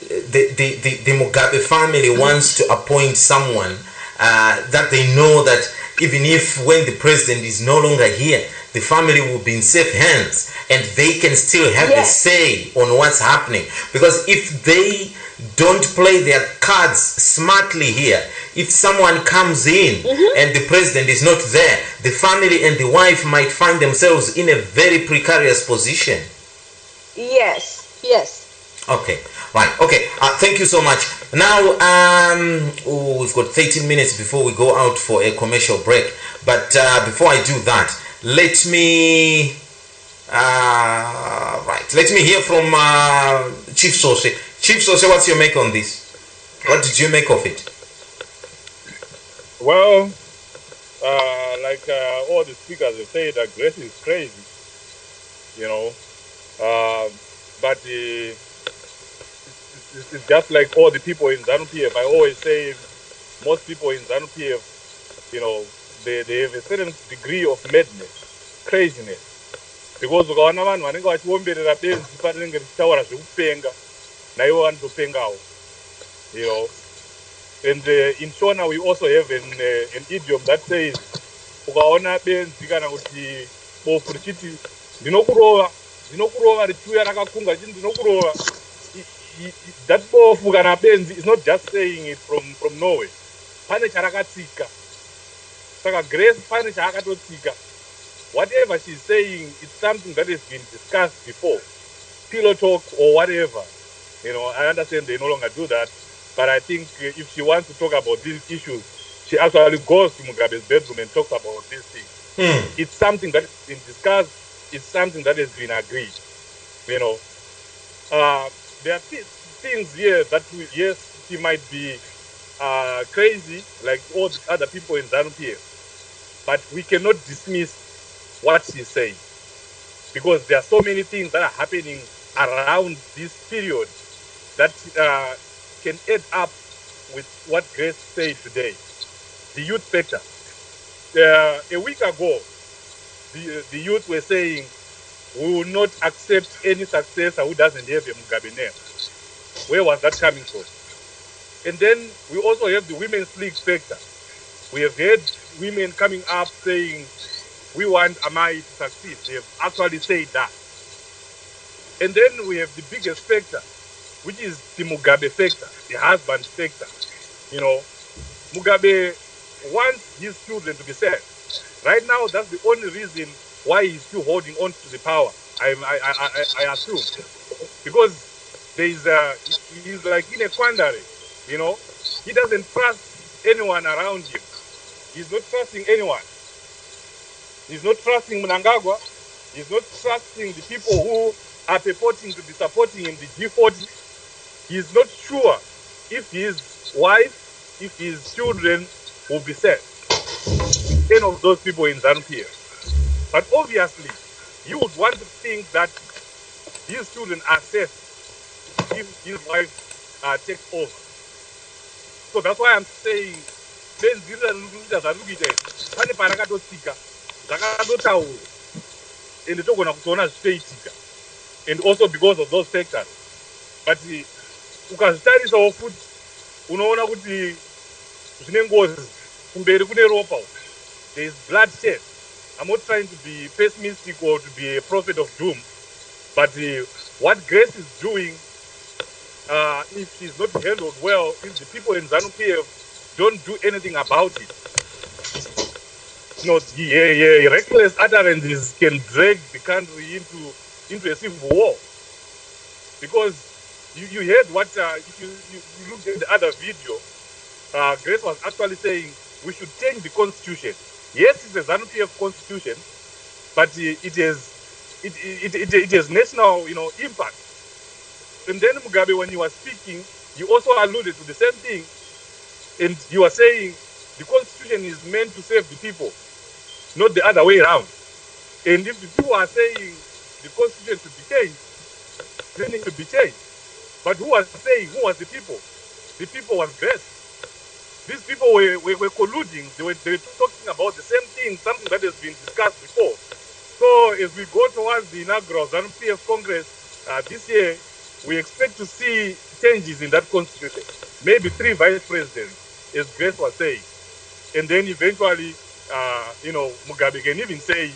the Mugabe family wants to appoint someone that they know that even if when the president is no longer here, the family will be in safe hands and they can still have a say on what's happening. Because if they don't play their cards smartly here, if someone comes in and the president is not there, the family and the wife might find themselves in a very precarious position. Yes. Okay. Right. Okay. Thank you so much. Now, we've got 13 minutes before we go out for a commercial break. But before I do that, let me let me hear from Chief Sose. Chief Sose, what's your make on this? What did you make of it? Well, like all the speakers have said, that Grace is crazy, you know. But it's just like all the people in ZANU-PF. I always say most people in ZANU-PF, you know, they have a certain degree of madness, craziness. Because ukaona vanhu vanenge vachiomberera benzi parinenge richitaura zvekupenga, naivo vanotopengawo, you know. And in Shona we also have an idiom that says, ukaona benzi kana kuti bofu richiti ndinokurova richiuya rakakunga chiti ndinokurova, that bofu kana benzi is not just saying it from nowhere. Pane charakatsika. Saka Grace pane chaakatotsika. Whatever she's saying, it's something that has been discussed before. Pillow talk or whatever. You know, I understand they no longer do that. But I think if she wants to talk about these issues, she actually goes to Mugabe's bedroom and talks about these things. It's something that has been discussed. It's something that has been agreed. You know, there are things here that, yes, she might be crazy like all the other people in ZANU-PF, but we cannot dismiss what she's saying, because there are so many things that are happening around this period that can add up with what Grace said today. The youth sector. A week ago, the youth were saying, we will not accept any successor who doesn't have a Mugabe name. Where was that coming from? And then we also have the women's league sector. We have heard women coming up saying, we want Amai to succeed. They have actually said that. And then we have the biggest factor, which is the Mugabe factor, the husband factor. You know, Mugabe wants his children to be safe. Right now, that's the only reason why he's still holding on to the power, I assume. Because he's like in a quandary, you know. He doesn't trust anyone around him. He's not trusting anyone. He's not trusting Mnangagwa. He's not trusting the people who are purporting to be supporting him, the G40. He's not sure if his wife, if his children will be safe. Any of those people in ZANU-PF. But obviously, you would want to think that his children are safe if his wife takes over. So that's why I'm saying, and also because of those factors. But ukazitarisawo futi unoona kuti zvine ngozi kumberi kune ropa. There is bloodshed. I'm not trying to be pessimistic or to be a prophet of doom, but what Grace is doing, if she's not handled well, if the people in ZANU-PF don't do anything about it, reckless utterances can drag the country into a civil war. Because you heard what, if you looked at the other video, Grace was actually saying we should change the constitution. Yes, it's a ZANU-PF constitution, but it has national, impact. And then Mugabe, when he was speaking, he also alluded to the same thing, and he was saying the constitution is meant to save the people, not the other way around. And if the people are saying the constitution should be changed, then it should be changed. But who was the people? The people was Grace. These people were colluding. They were talking about the same thing, something that has been discussed before. So as we go towards the inaugural ZANU-PF Congress this year, we expect to see changes in that constitution. Maybe 3 vice presidents, as Grace was saying. And then eventually, Mugabe can even say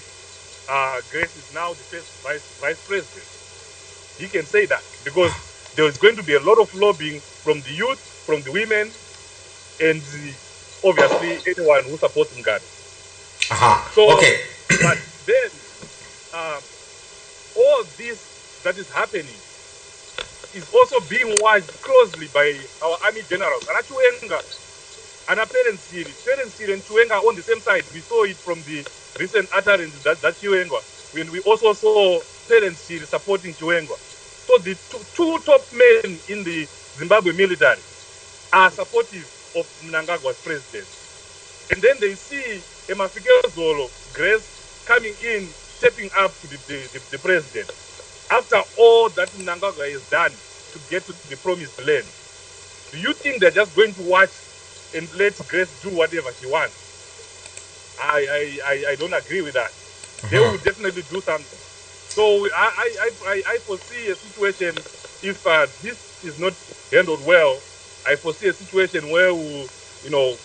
Grace is now the first vice president. He can say that because there is going to be a lot of lobbying from the youth, from the women, and obviously anyone who supports Mugabe. So, okay. But then all this that is happening is also being watched closely by our army generals. Anachuenga, and Parents and Chuenga on the same side. We saw it from the recent utterance that Chuenga, when we also saw Parents supporting Chuenga. So the two top men in the Zimbabwe military are supportive of Mnangagwa's president. And then they see Emafikele Zolo, Grace, coming in, stepping up to the president. After all that Mnangagwa has done to get to the promised land, do you think they're just going to watch and let Grace do whatever she wants? I don't agree with that. They will definitely do something. So I foresee a situation, if this is not handled well, I foresee a situation where we'll,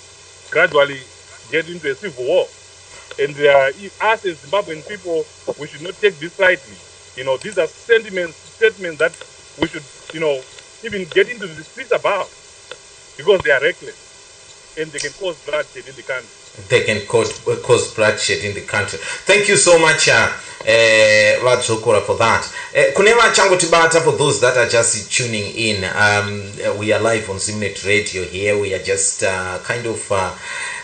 gradually get into a civil war. And us as Zimbabwean people, we should not take this lightly. These are statements that we should, even get into the streets about, because they are reckless and they can cause bloodshed in the country. They can cause bloodshed in the country. Thank you so much, Vadzokora, for that. Kuneva Chango Tibata, for those that are just tuning in, we are live on Zimnet Radio here. We are just kind of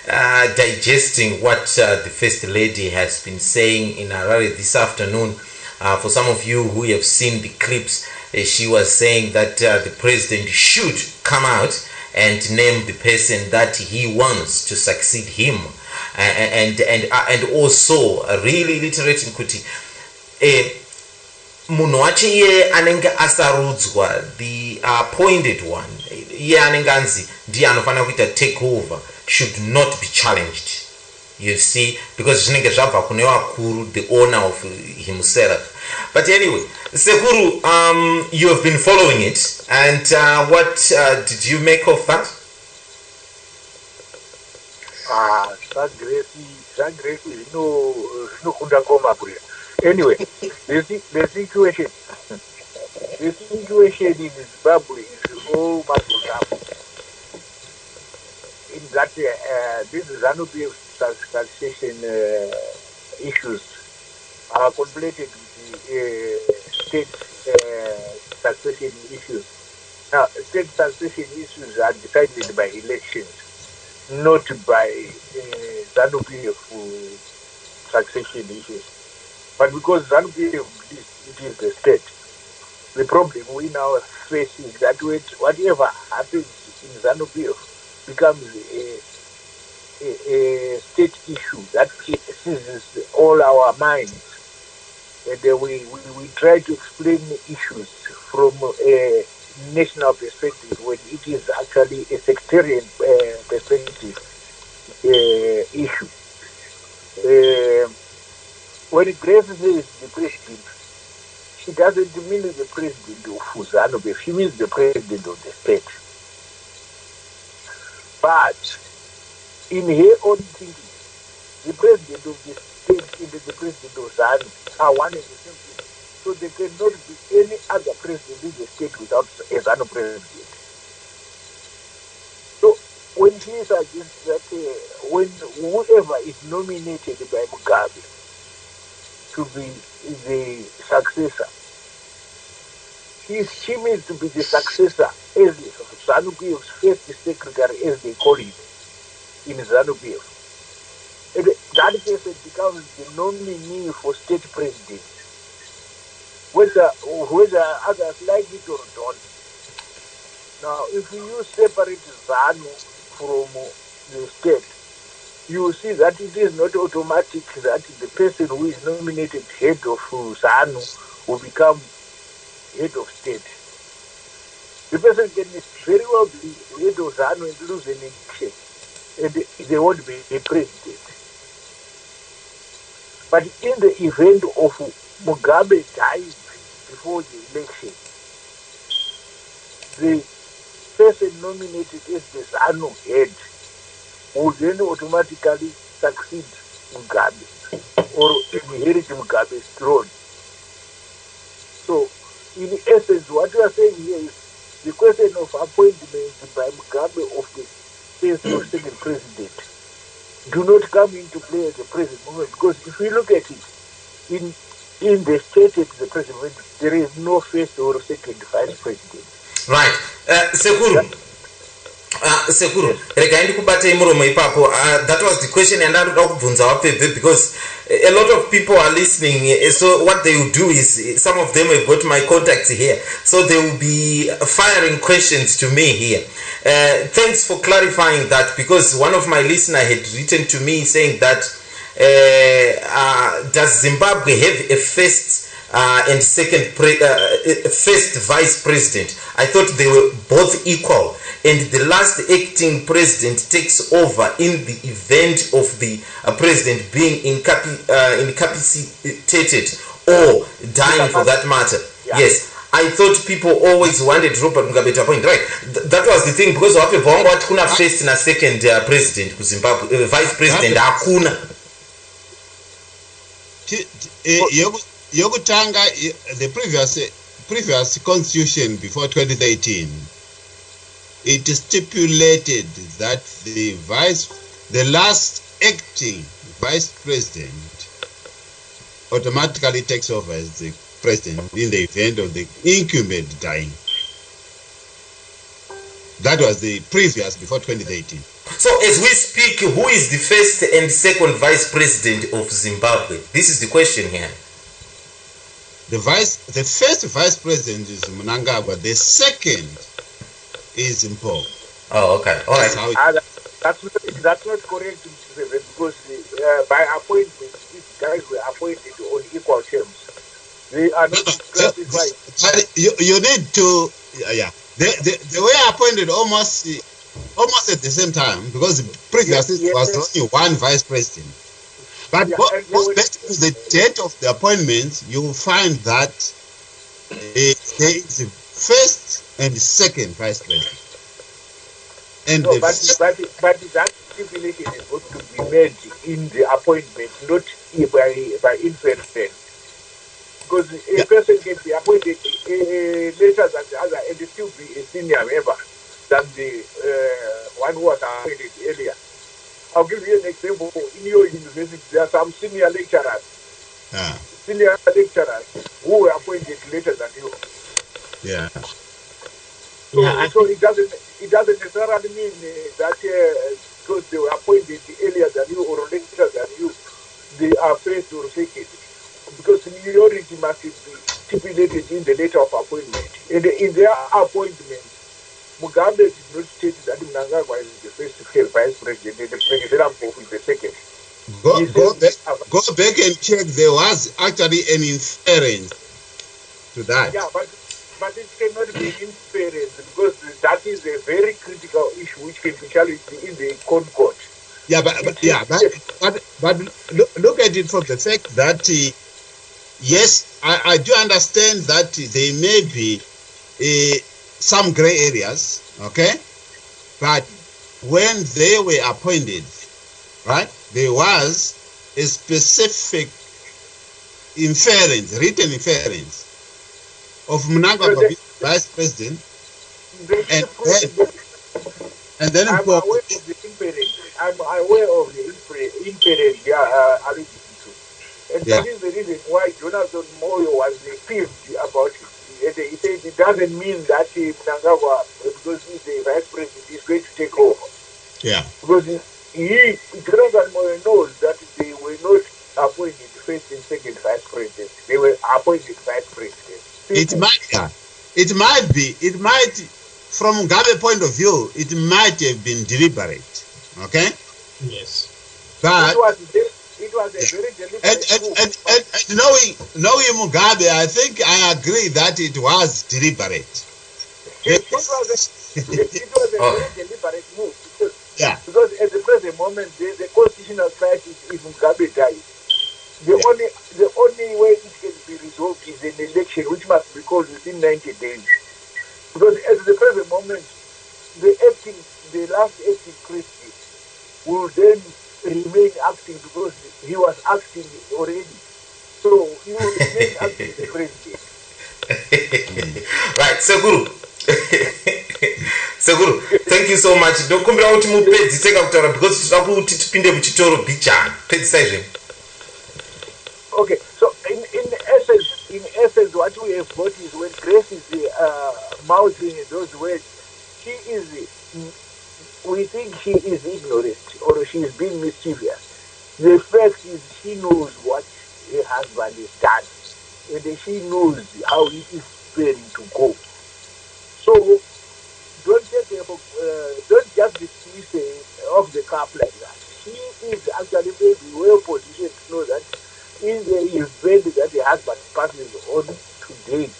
digesting what the First Lady has been saying in Harare this afternoon. For some of you who have seen the clips, she was saying that the president should come out and name the person that he wants to succeed him, and also really reiterating kuti munhu wacho iye anenge asarudzwa, the appointed one, iye anenge anzi ndiye anofanira kuita take over, should not be challenged, you see, because zvinenge zvabva kune vakuru, the owner of himself. But anyway, Sekuru, you have been following it, and what did you make of that? Anyway, the situation in Zimbabwe is all muddled up. In that, this ZANU-PF succession issues are conflated with the state succession issues. Now, state succession issues are decided by elections, not by ZANU-PF succession issues. But because ZANU-PF it is the state, the problem we now face is that whatever happens in ZANU-PF becomes a state issue that seizes all our minds. And we try to explain issues from a national perspective when it is actually a sectarian perspective issue. When Grace says the president, she doesn't mean the president of ZANU-PF, she means the president of the state. But in her own thinking, the president of the state and the president of ZANU are one and the same thing. So there cannot be any other president in the state without a ZANU president. So when she suggests that when whoever is nominated by Mugabe to be the successor, she means to be the successor as ZANU-PF's first secretary, as they call it in ZANU-PF. And that person becomes the nominee for state president, whether others like it or don't. Now, if you separate ZANU from the state, you will see that it is not automatic that the person who is nominated head of ZANU will become head of state. The person can very well be head of ZANU and lose an election, and they won't be a president. But in the event of Mugabe dying before the election, the person nominated as the ZANU head will then automatically succeed Mugabe or inherit Mugabe's throne. So, in essence, what we are saying here is the question of appointment by Mugabe of the first or second president do not come into play at the present moment, because if we look at it, in the state at the president, there is no first or second vice president. Right. Sekuru, regai ndikubatei muromo ipapo. That was the question and I would kubvunza wapepe because a lot of people are listening. So what they will do is some of them have got my contacts here, so they will be firing questions to me here. Thanks for clarifying that, because one of my listeners had written to me saying that does Zimbabwe have a first and second first vice president? I thought they were both equal, and the last acting president takes over in the event of the president being incapacitated or dying, for that matter. Yeah. Yes, I thought people always wanted Robert Mugabe to appoint, right? That was the thing, because wape bongo wati kuna first na second president ku Zimbabwe, vice president hakuna. Yokutanga, the previous constitution before 2013, it stipulated that the last acting vice president automatically takes over as the president in the event of the incumbent dying. That was the previous before 2018. So as we speak, who is the first and second vice president of Zimbabwe? This is the question here. The first vice president is Mnangagwa. The second is Mpo. Oh, okay. All right. That's not correct, because by appointment, these guys were appointed on equal terms. They are not classified. You need to, they were appointed almost at the same time, because previously was only one vice president. But back to the date of the appointment, you will find that there is the first and the second vice president. And no, but that stipulation is going to be made in the appointment, not by inference. Because a person can be appointed later than the other and still be a senior member than the one who was appointed earlier. I'll give you an example. In your university, there are some senior lecturers who were appointed later than you. Yeah. So it doesn't necessarily mean that because they were appointed earlier than you or later than you, they are first or second. Because seniority must be stipulated in the letter of appointment. And in their appointment, Mugabe did not state that Mnangagwa is the first vice president and the president is the second. Go back and check. There was actually an inference to that. Yeah, but it cannot be inference, because that is a very critical issue which can be challenged in the court. Yeah, but look at it from the fact that yes, I do understand that there may be some gray areas, okay? But when they were appointed, right, there was a specific inference, written inference of Mnangagwa being vice president, and then I'm aware of the inference. I'm aware of the inference they are alluding to. And that is the reason why Jonathan Moyo was peeved about it. He said it doesn't mean that Mnangagwa, because he's the vice president, is going to take over. Yeah. Because Jonathan Moyo knows that they were not appointed first and second vice president. They were appointed vice president. It might be, from Mugabe's point of view, it might have been deliberate. Okay? Yes. But it was a very deliberate and knowing Mugabe, I think I agree that it was deliberate. It was a very deliberate move, because at the present moment the constitutional crisis is Mugabe dies. The only way it can be resolved is an election which must be called within 90 days. Because at the present moment, the last acting president will then remain acting because he was acting already. So he will remain acting the president. Right, Seguru. Seguru, thank you so much. Ndokumbira kuti mupedziseka kutaura because tinoda kuti tipinde muchitoro bichana. Pedzisai. Okay, so in essence, what we have got is when Grace is mouthing those words, she is, we think she is ignorant or she is being mischievous. The fact is she knows what her husband has done, and she knows how he is preparing to go. So don't just dismiss her off the cuff like that. She is actually maybe well positioned to know that in the event that the husband passes on today,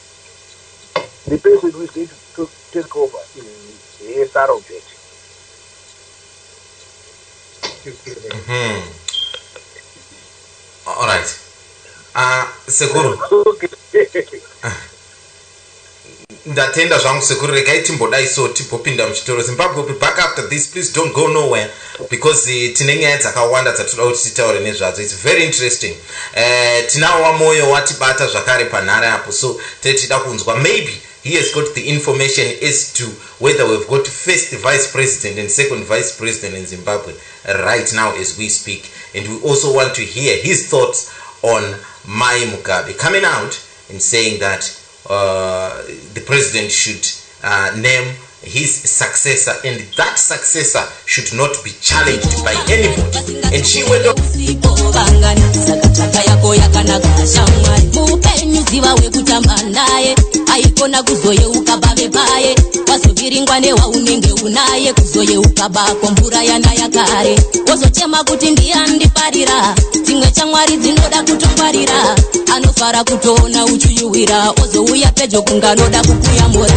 the person who is going to take over is a surrogate. All right. Sekuru. Ndatenda zvangu sekuru, regai timbodai so tipopinda muchitoro. Zimbabwe, we'll be back after this. Please don't go nowhere because tine nyaya dzakawanda dzatoda kuti titaure nezvadzo. It's very interesting. Tinawo moyo watibata zvakare panhare apo, so tida kunzwa. Maybe he has got the information as to whether we've got first vice president and second vice president in Zimbabwe right now as we speak. And we also want to hear his thoughts on Mai Mugabe coming out and saying that the president should name his successor, and that successor should not be challenged by anybody. And she went on. aikona kuzoyeuka bave paye wazoviringwa newaunenge unaye kuzoyeuka bako mvura yanda yakare wozotema kuti ndiyandiparira chimwe chamwari dzinoda kutongwarira anofara kutoona uchiyuwira ozouya pedyo kunganoda kukuyamura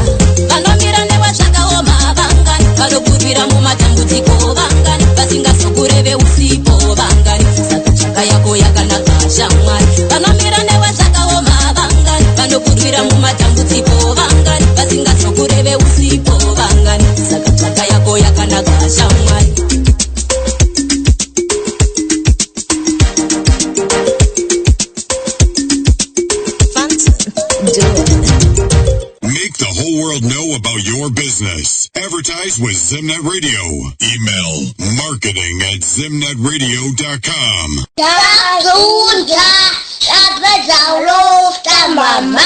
vanomira nevashakaoma vangani vanokurwira mumatambudziko vangani vasingazokureve usipo vangani saka chaka yako yakanaka shamwari vanomira nevashakaoma vangani vanokurwira mumatambudziko vangani vasingazokureve usipo vangani saka chaka yako yakanaka shamwari. Make the whole world know about your business. Advertise with Zimnet Radio. Email marketing@zimnetradio.com. Tazunda, tapeza lofta mama.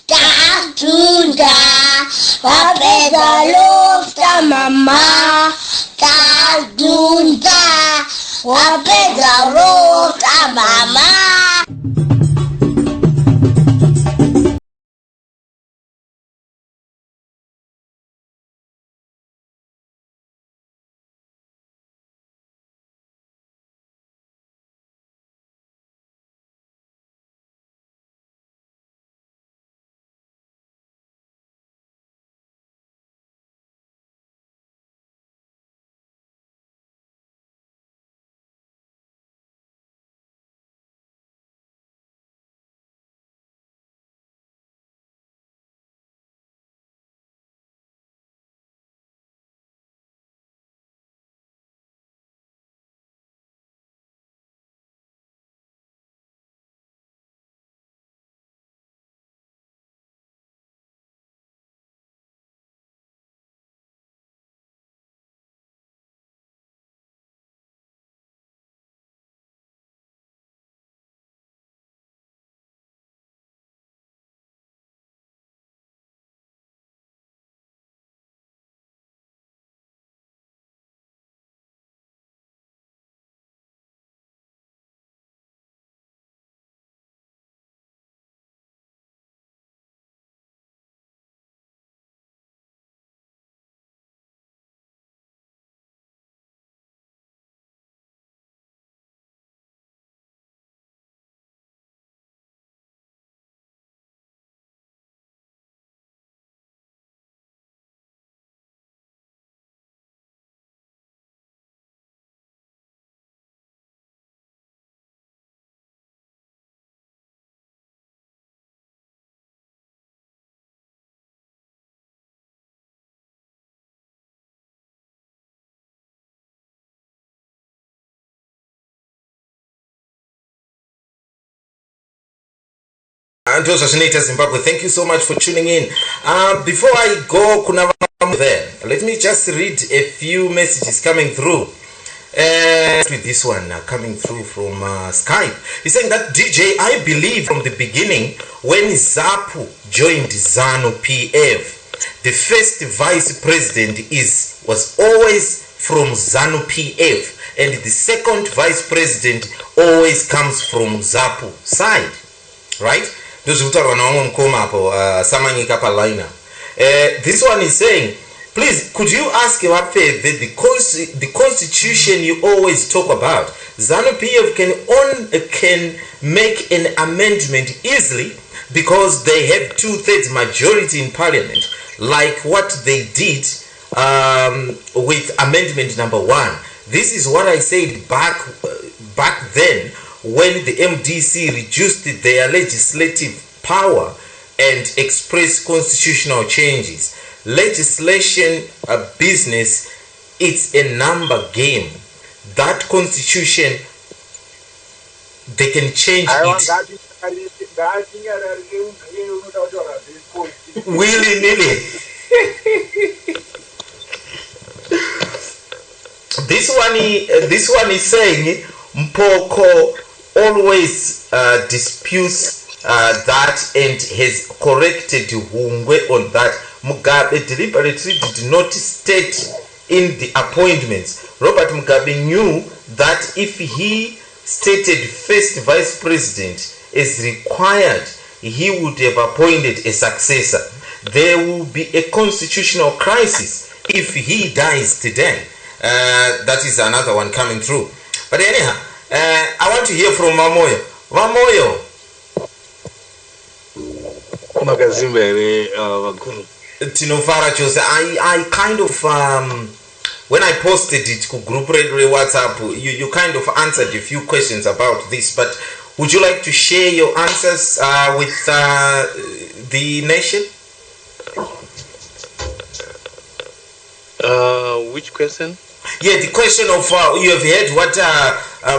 Tazunda, tapeza lofta mama. Tazunda, tapeza lofta mama. Andros Ashinita Zimbabwe, thank you so much for tuning in. Before I go, there, let me just read a few messages coming through. with this one coming through from Skype. He's saying that DJ, I believe from the beginning when ZAPU joined ZANU PF, the first vice president was always from ZANU PF, and the second vice president always comes from ZAPU side, right? This one is saying, please, could you ask Wape the constitution you always talk about? ZANU PF can make an amendment easily because they have 2/3 majority in parliament, like what they did with amendment number 1. This is what I said back then when the MDC reduced their legislative power and expressed constitutional changes. Legislation business, it's a number game. That constitution, they can change it willy-nilly. This one is saying Mpoko always disputes that and has corrected Hungwe on that. Mugabe deliberately did not state in the appointments. Robert Mugabe knew that if he stated first vice president as required, he would have appointed a successor. There will be a constitutional crisis if he dies today. That is another one coming through. But anyhow, I want to hear from Mamoyo. Mamoyo. Tinofara chose. I kind of when I posted it to group radio WhatsApp, you kind of answered a few questions about this, but would you like to share your answers with the nation? Which question? Yeah, the question of you have heard what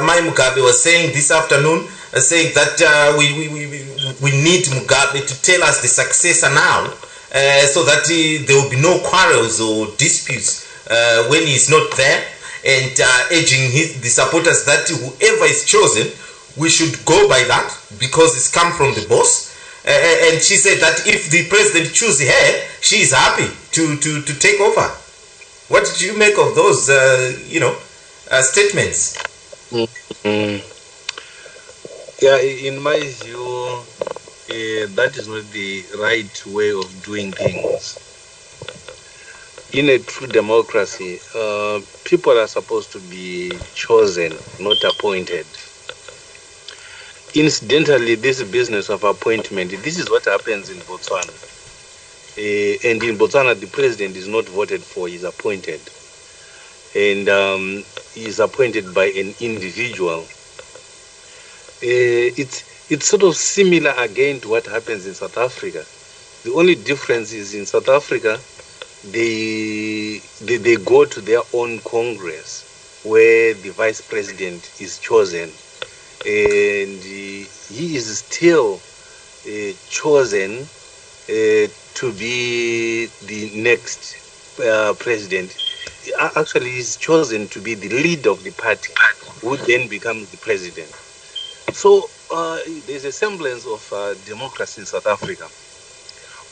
Mai Mugabe was saying this afternoon, saying that we need Mugabe to tell us the successor now, so that there will be no quarrels or disputes when he's not there, and urging the supporters that whoever is chosen, we should go by that because it's come from the boss. And she said that if the president chooses her, she is happy to take over. What did you make of those, statements? Yeah, in my view, that is not the right way of doing things. In a true democracy, people are supposed to be chosen, not appointed. Incidentally, this business of appointment, this is what happens in Botswana. And in Botswana, the president is not voted for, he's appointed. And he's appointed by an individual. It's sort of similar again to what happens in South Africa. The only difference is in South Africa, they go to their own Congress where the vice president is chosen. And he is still chosen to be the next president. Actually, he's chosen to be the leader of the party, who then becomes the president. So there's a semblance of democracy in South Africa,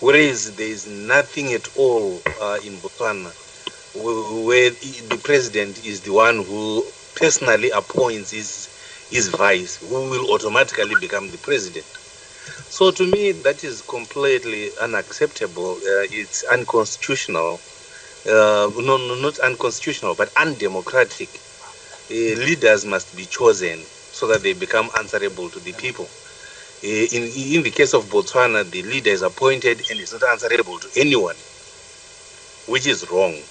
whereas there is nothing at all in Botswana, where the president is the one who personally appoints his vice, who will automatically become the president. So to me, that is completely unacceptable. It's unconstitutional. No, not unconstitutional, but undemocratic. Leaders must be chosen so that they become answerable to the people. In the case of Botswana, the leader is appointed and is not answerable to anyone, which is wrong.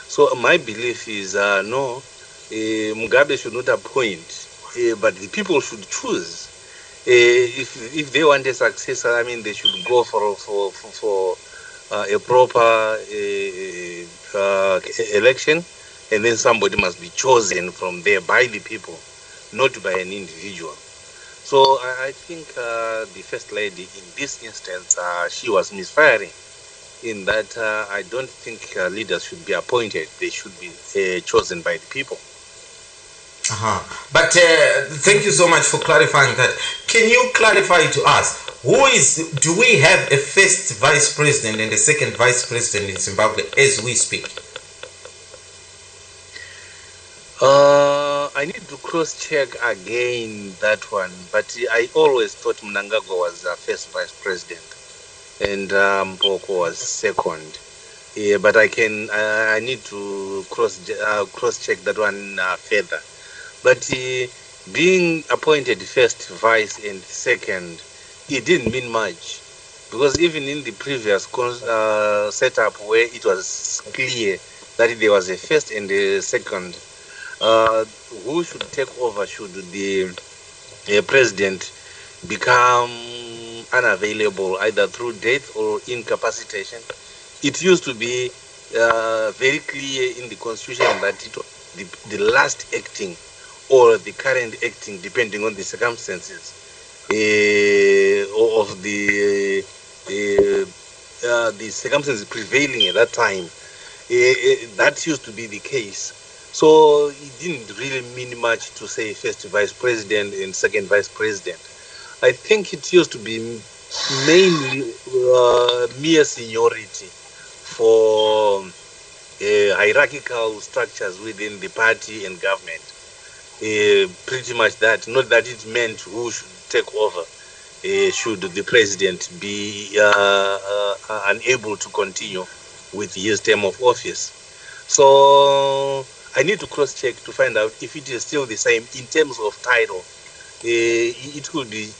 So my belief is no, Mugabe should not appoint, but the people should choose. If they want a successor, I mean, they should go for a proper election, and then somebody must be chosen from there by the people, not by an individual. So I think the First Lady in this instance, she was misfiring in that I don't think leaders should be appointed. They should be chosen by the people. But thank you so much for clarifying that. Can you clarify to us, do we have a first vice president and a second vice president in Zimbabwe as we speak? I need to cross-check again that one, but I always thought Mnangagwa was the first vice president and Mpoko was second. Yeah, but I need to cross-check that one further. But being appointed first vice and second, it didn't mean much, because even in the previous setup where it was clear that there was a first and a second, who should take over should the president become unavailable either through death or incapacitation. It used to be very clear in the constitution that it was the last acting or the current acting, depending on the circumstances of the circumstances prevailing at that time. That used to be the case. So it didn't really mean much to say first vice president and second vice president. I think it used to be mainly mere seniority for hierarchical structures within the party and government. Pretty much that, not that it meant who should take over should the president be unable to continue with his term of office. So I need to cross-check to find out if it is still the same in terms of title. It could be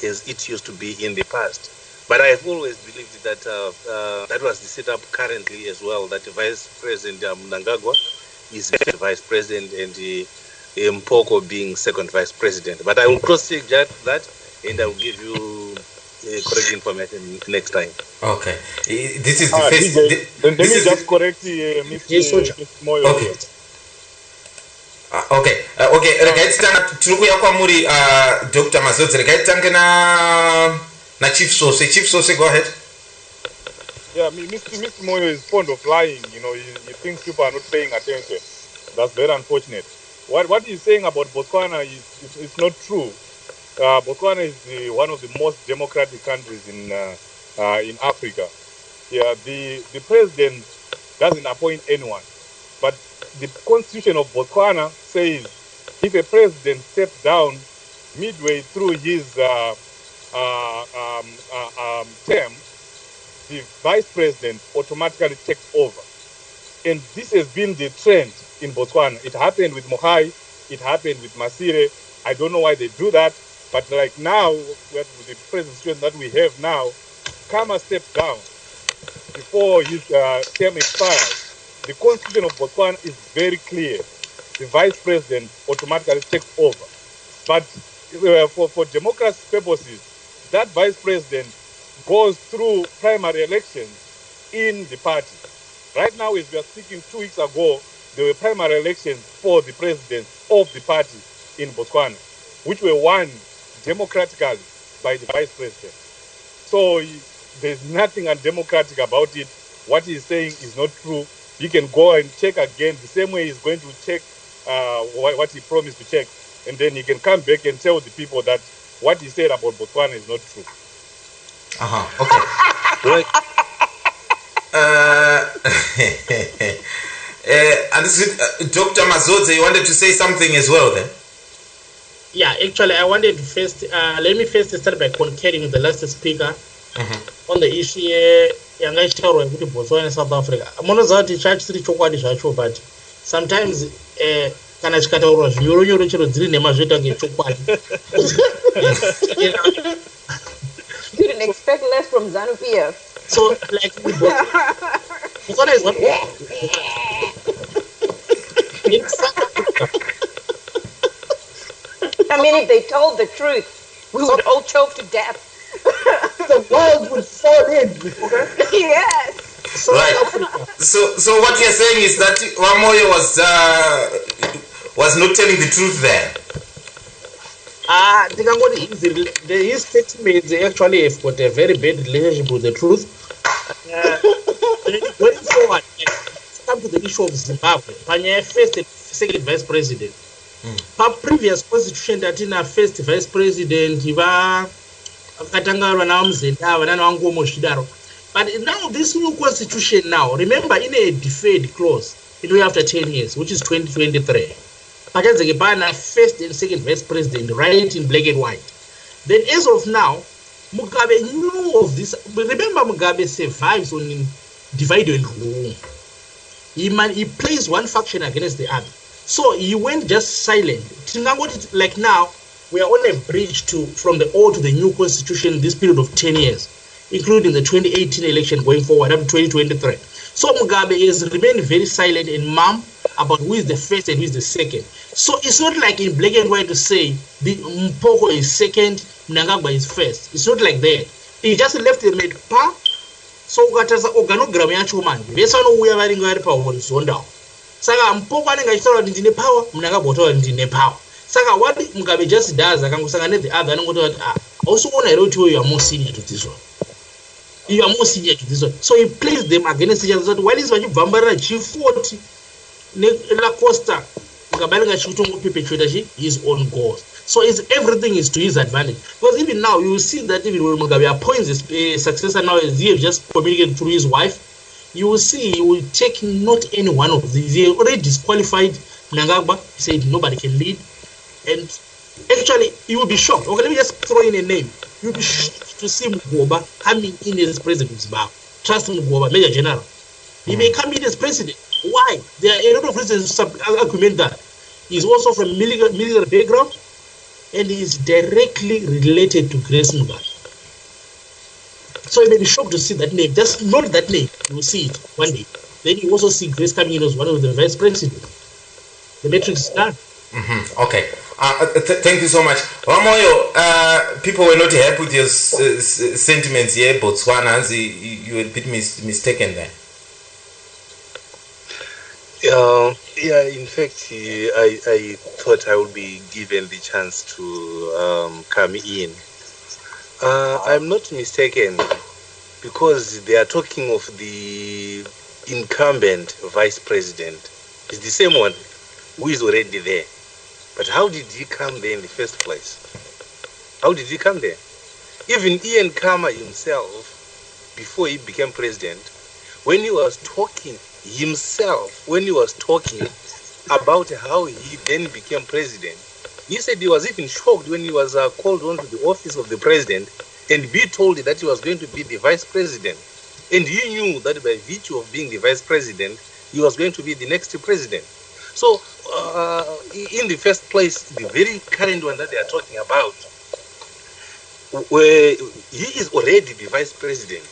as it used to be in the past. But I have always believed that that was the setup currently as well, that Vice President Mnangagwa is the Vice President and Mpoko being second Vice President. But I will cross-check that and I will give you correct information next time. Okay. This is the first... Let me just correct Mr. Moyo. Okay. Okay. Rekaitanga tiri kwamuri Dr. Mazodzi. Rekaitanga na Chief Sose. Chief Sose, go ahead. Yeah, Mr. Moyo is fond of lying. You know, he thinks people are not paying attention. That's very unfortunate. What he's saying about Botswana is not true. Botswana is one of the most democratic countries in Africa. Yeah, the president doesn't appoint anyone, but the constitution of Botswana says if a president steps down midway through his term, the vice president automatically takes over. And this has been the trend in Botswana. It happened with Mohai, it happened with Masire. I don't know why they do that, but like now, with the present situation that we have now, Kama steps down before his term expires. The constitution of Botswana is very clear. The vice president automatically takes over. But for democracy purposes, that vice president goes through primary elections in the party. Right now, as we are speaking, 2 weeks ago, there were primary elections for the president of the party in Botswana, which were won democratically by the vice president. So there's nothing undemocratic about it. What he's saying is not true. You can go and check again the same way he's going to check what he promised to check. And then he can come back and tell the people that what he said about Botswana is not true. Okay. Right. Dr. Mazodze, you wanted to say something as well then? Yeah, actually, I wanted to first, let me first start by concurring with the last speaker on the issue yanga ichitaurwa yekuti Botswana South Africa. Munoziva kuti chachiri chokwadi zvacho, but sometimes kana chikataurwa zvinyoronyoro chero dziri nhema zvoita kunge chokwadi. Couldn't expect less from ZANU-PF. So, like, Botswana is what? In South Africa. I mean, if they told the truth, we would all choke to death. The world would fall in. Okay? Yes. Right. So what you're saying is that Wamoyo was not telling the truth there. His statements actually have got a very bad relationship with the truth. Going forward, come to the issue of Zimbabwe. Panya first and second vice president. previous constitution tatina first vice president vakatangarwa navamuzendava nanavangomozvidaro. But now this new constitution now, remember in a deferred clause, it will after 10 years, which is 2023. Pachanzeke pana first and second vice president, right in black and white. Then as of now, Mugabe knew of this. Remember Mugabe survives on divide and rule. He plays one faction against the other. So he went just silent. Like now, we are on a bridge from the old to the new constitution in this period of 10 years, including the 2018 election going forward up to 2023. So Mugabe has remained very silent and mum about who is the first and who is the second. So it's not like in black and white to say the Mpoko is second, Mnangagwa is first. It's not like that. He just left them at par. So ukataza organogram yacho manje vese vanouya varinga vari pahorizontal. Saka Mpoko anenge achitaura kuti ndine power, Mnangagwa otaura kuti ndine power. Saka what Mugabe just does akangosangana the other anongoti ausiona here kuti you are more senior to this one. You are more senior to this one. So he plays them against each other. While is vachibvambarira G40 La Costa, Mugabe perpetuate his own goals. So everything is to his advantage. Because even now, you will see that even when Mugabe appoints his successor now, as he has just communicated through his wife, you will see he will take not any one of these. He already disqualified Mnangagwa. He said nobody can lead. And actually, you will be shocked. Okay, let me just throw in a name. You will be shocked to see Mugabe coming in as president. Trust Mugabe, Major General. He may come in as president. Why? There are a lot of reasons to argument that. He's also from military background, and he is directly related to Grace Mugabe. So you may be shocked to see that name. Just not that name. You will see it one day. Then you also see Grace coming in as one of the vice presidents. The matrix is done. Okay. Thank you so much. Wamoyo, people were not happy with your sentiments here, Botswana. You were a bit mistaken there. In fact, I thought I would be given the chance to come in. I'm not mistaken, because they are talking of the incumbent vice president. It's the same one who is already there. But how did he come there in the first place? How did he come there? Even Ian Khama himself, before he became president, when he was talking about how he then became president, he said he was even shocked when he was called on to the office of the president and be told that he was going to be the vice president. And he knew that by virtue of being the vice president, he was going to be the next president. So, in the first place, the very current one that they are talking about, where he is already the vice president.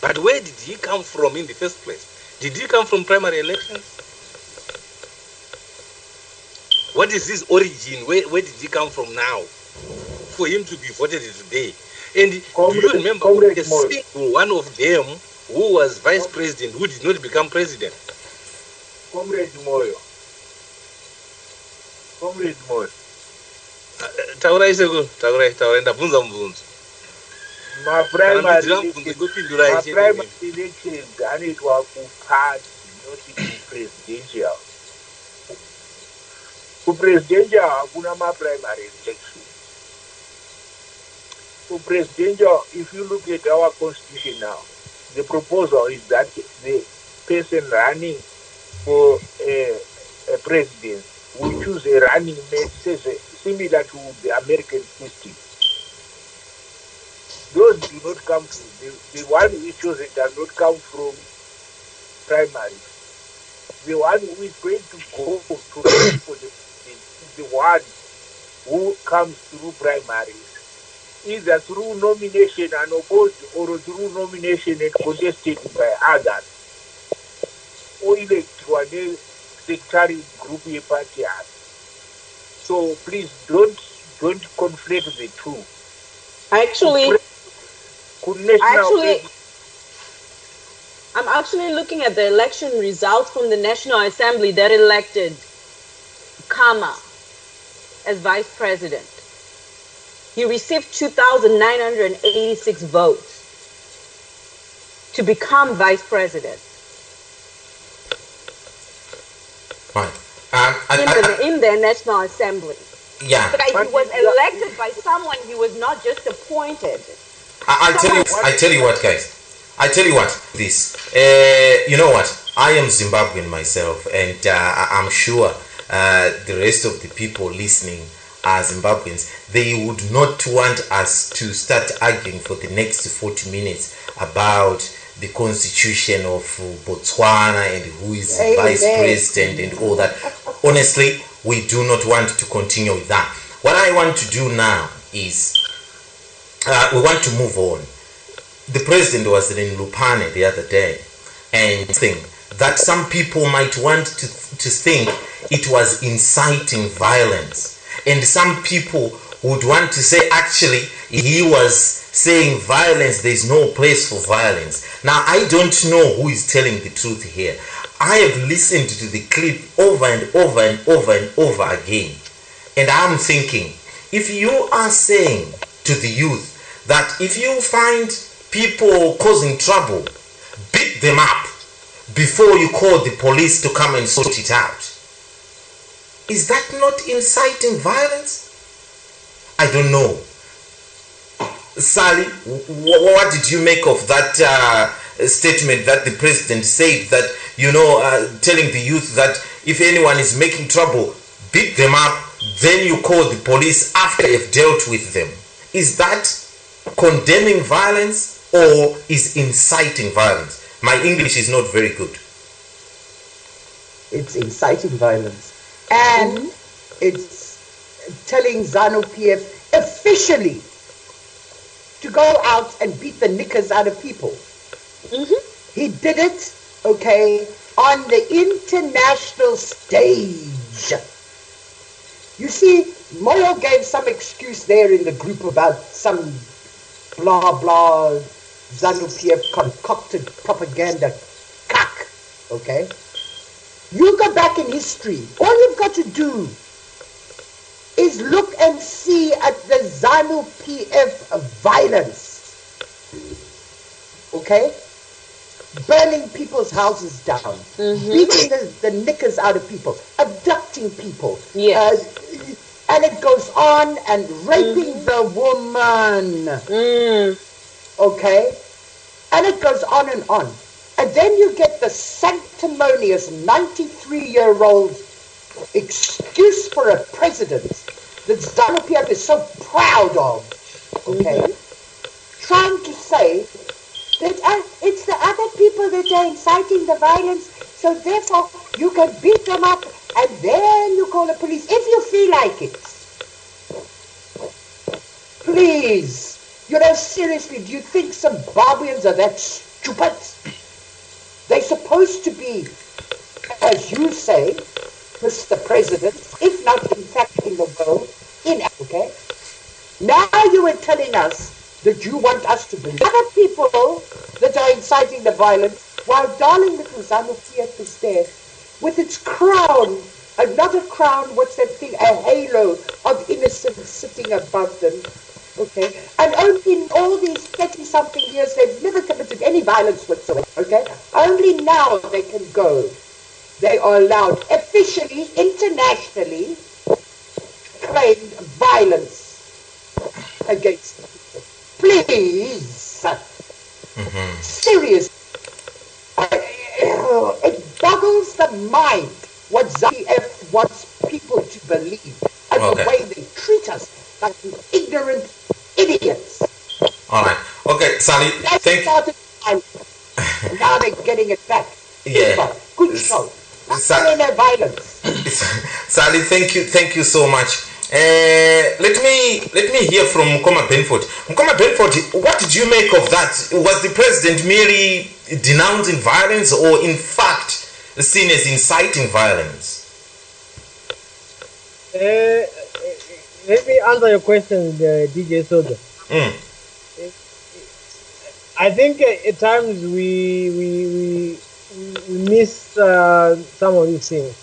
But where did he come from in the first place? Did he come from primary elections? What is his origin? Where did he come from now for him to be voted today? And do you remember the single one of them who was vice president who did not become president? Comrade Moyo. Taurai ndabvunza mubvunzo. Primary elections anoitwa kuparty, not kupresidential. Kupresidential hakuna maprimary election. Kupresidential, if you look at our constitution now, the proposal is that the person running for a president will choose a running mate, similar to the American system. Those do not come from, the one who is chosen does not come from primary. The one who is going to go to run for the president is the one who comes through primaries, either through nomination and opposed or through nomination and contested by others, or elected a sectarian group a party. So please don't conflate the two. I'm actually looking at the election results from the National Assembly that elected Khama as vice president. He received 2,986 votes to become vice president. Fine. in the National Assembly. Yeah. But he was elected by someone. He was not just appointed. I tell you what, guys. I tell you what. This. You know what? I am Zimbabwean myself, and I'm sure the rest of the people listening are Zimbabweans. They would not want us to start arguing for the next 40 minutes about the constitution of Botswana and who is vice president and all that. Honestly, we do not want to continue with that. What I want to do now is we want to move on. The president was in Lupane the other day, and think that some people might want to think it was inciting violence, and some people would want to say actually he was saying violence, there is no place for violence. Now I don't know who is telling the truth here. I have listened to the clip over and over and over and over again, and I'm thinking, if you are saying to the youth that if you find people causing trouble, beat them up before you call the police to come and sort it out, is that not inciting violence? I don't know. Sally, what did you make of that statement that the president said, that, telling the youth that if anyone is making trouble, beat them up, then you call the police after you've dealt with them? Is that condemning violence or is inciting violence? My English is not very good. It's inciting violence. And it's telling ZANU-PF officially to go out and beat the knickers out of people. He did it, on the international stage. You see, Moyo gave some excuse there in the group about some blah blah ZANU-PF concocted propaganda cuck, You go back in history, all you've got to do is look and see at the ZANU-PF violence, burning people's houses down, beating the knickers out of people, abducting people, and it goes on, and raping the woman, and it goes on and on. And then you get the sanctimonious 93-year-old excuse for a president that ZANU-PF is so proud of, trying to say that it's the other people that are inciting the violence, so therefore you can beat them up and then you call the police if you feel like it. Please, seriously, do you think Zimbabweans are that stupid? They're supposed to be, as you say, Mr. President, if not in fact in the world, in Africa. Now you are telling us that you want us to believe other people that are inciting the violence, while darling little ZANU-PF is there with its crown, not a crown, what's that thing, a halo of innocence sitting above them. And only in all these 30-something years, they've never committed any violence whatsoever, Only now they can go. They are allowed officially, internationally, claimed violence against people. Please, seriously, it boggles the mind what ZANU-PF wants people to believe, and the way they treat us like ignorant idiots. All right. Okay, Sally, thank you. Now they're getting it back. Yeah. Good show. Sally, thank you so much. Let me hear from Mukoma Benford. Mukoma Benford, what did you make of that? Was the president merely denouncing violence, or in fact seen as inciting violence? Let me answer your question, DJ Sodza. I think at times we miss some of these things.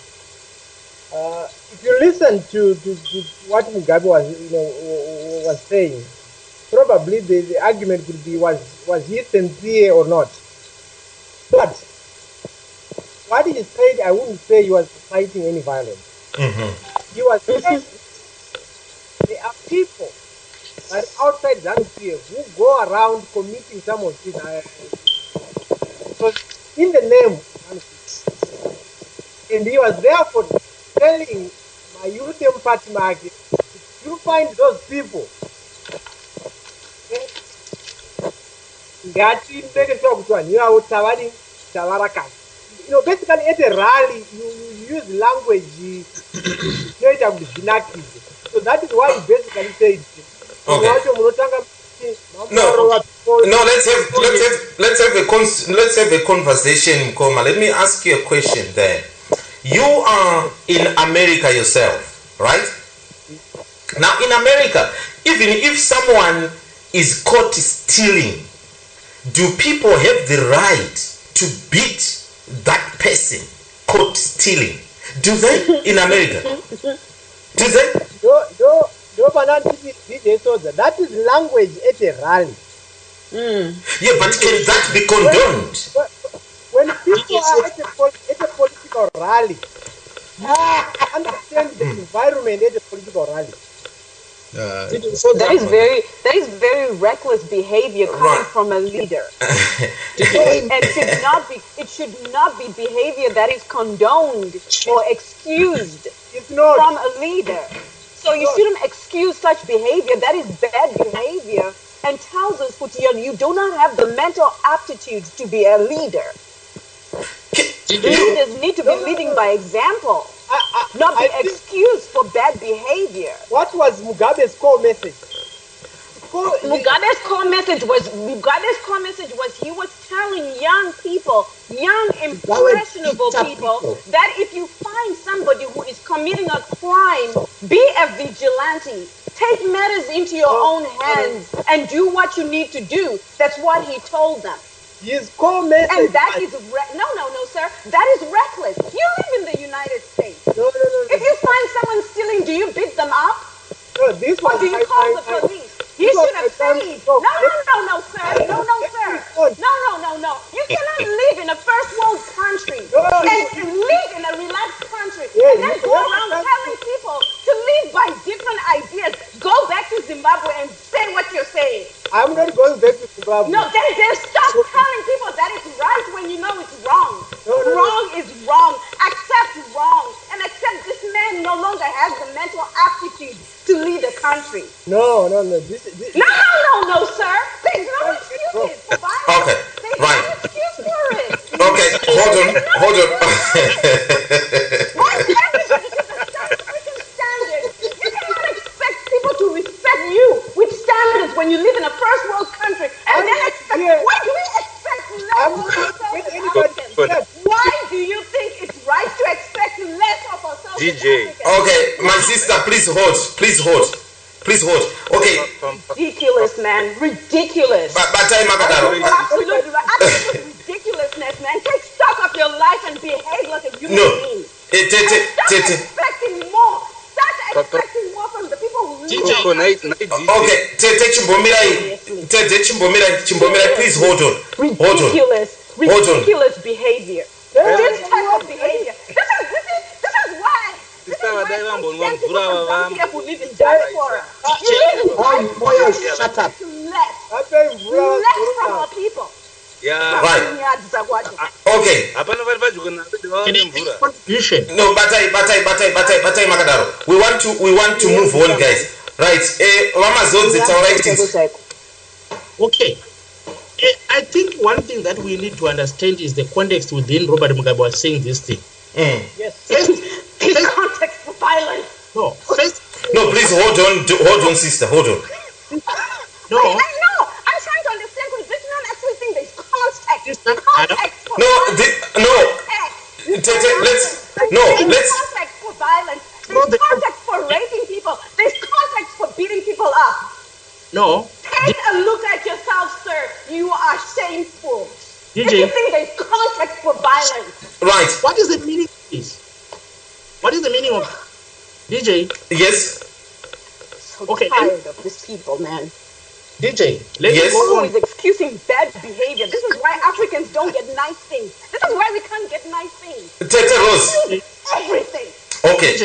If you listen to what Mugabe was saying, probably the argument could be was he sincere or not. But what he said, I wouldn't say he was inciting any violence. He was saying there are people that outside ZANU-PF who go around committing some of these. So in the name of ZANU-PF. And he was therefore telling my youth party market, if you find those people, basically at a rally you use language so that is why he basically said No, let's have a conversation, Mkoma. Let me ask you a question there. You are in America yourself, right? Now in America, even if someone is caught stealing, do people have the right to beat that person caught stealing? Do they in America? Do they? That is language at a rally. Yeah, but can that be condoned? When people are at a political rally, understand the environment at a political rally. So that is very reckless behavior coming from a leader. And it should not be behavior that is condoned or excused from a leader. So you shouldn't excuse such behavior. That is bad behavior and tells us you do not have the mental aptitudes to be a leader. Leaders need to be leading by example. Not be excused for bad behavior. What was Mugabe's core message? Mugabe's core message was he was telling young people, young impressionable people, that if you find somebody who is committing a crime, be a vigilante. Take matters into your own hands and do what you need to do. That's what he told them. His core message. And that is no, sir. That is reckless. You live in the United States. No. If you find someone stealing, do you beat them up? No, or do you call the police? You should have said, no, sir. No. You cannot live in a first world country and live in a relaxed country and then go around telling people to live by different ideas. Go back to Zimbabwe and say what you're saying. I'm not going back to Zimbabwe. No, then stop telling people that it's right when you know it's wrong. Wrong is wrong. Accept wrong. And accept this man no longer has the mental aptitude to lead a country. No. No, sir. There's no excuses for violence. Okay, right. There's no excuse for it. Okay, hold on. Why can't everybody keep the same freaking standards? You cannot expect people to respect you with standards when you live in a first world country and then expect. Why do we expect less of ourselves? Why do you think it's right to expect less of ourselves? DJ. Okay, my sister, please hold. Okay. Ridiculous, man. Ridiculous. Absolute ridiculousness, man. Take stock of your life and behave like a human being. Stop expecting more. Start expecting more from the people who live. Okay, Chimbomirai, please hold on. Ridiculous behavior. This type of behavior. This is why. This is why who live in diaspora. Shut up. Less from our people. Yeah. Right. Okay. No, Batai Makadaro. We want to move on, guys. Right. Mama Sodza, Okay. I think one thing that we need to understand is the context within Robert Mugabe was saying this thing. Yes. The context for violence. No. No, please hold on, sister. Hold on. No. I know. I'm trying to understand because this man actually think there's context. There's context for violence. There's context for raping people. There's context for beating people up. No. Take a look at yourself, sir. You are shameful. DJ. If you think there's context for violence. Right. What is the meaning of this? What is the meaning of DJ? Yes. So tired of these people, man. DJ, yes. Always excusing bad behavior. This is why Africans don't get nice things. This is why we can't get nice things. Tete Rose. Everything. Okay.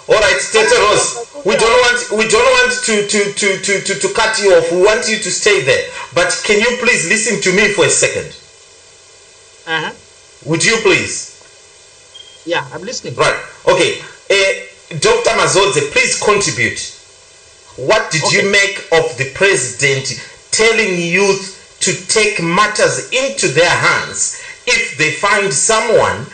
All right, Tete Rose. We don't want to cut you off. We want you to stay there. But can you please listen to me for a second? Would you please? Yeah, I'm listening. Right. Okay. Dr. Mazodze, please contribute. What did you make of the president telling youth to take matters into their hands if they find someone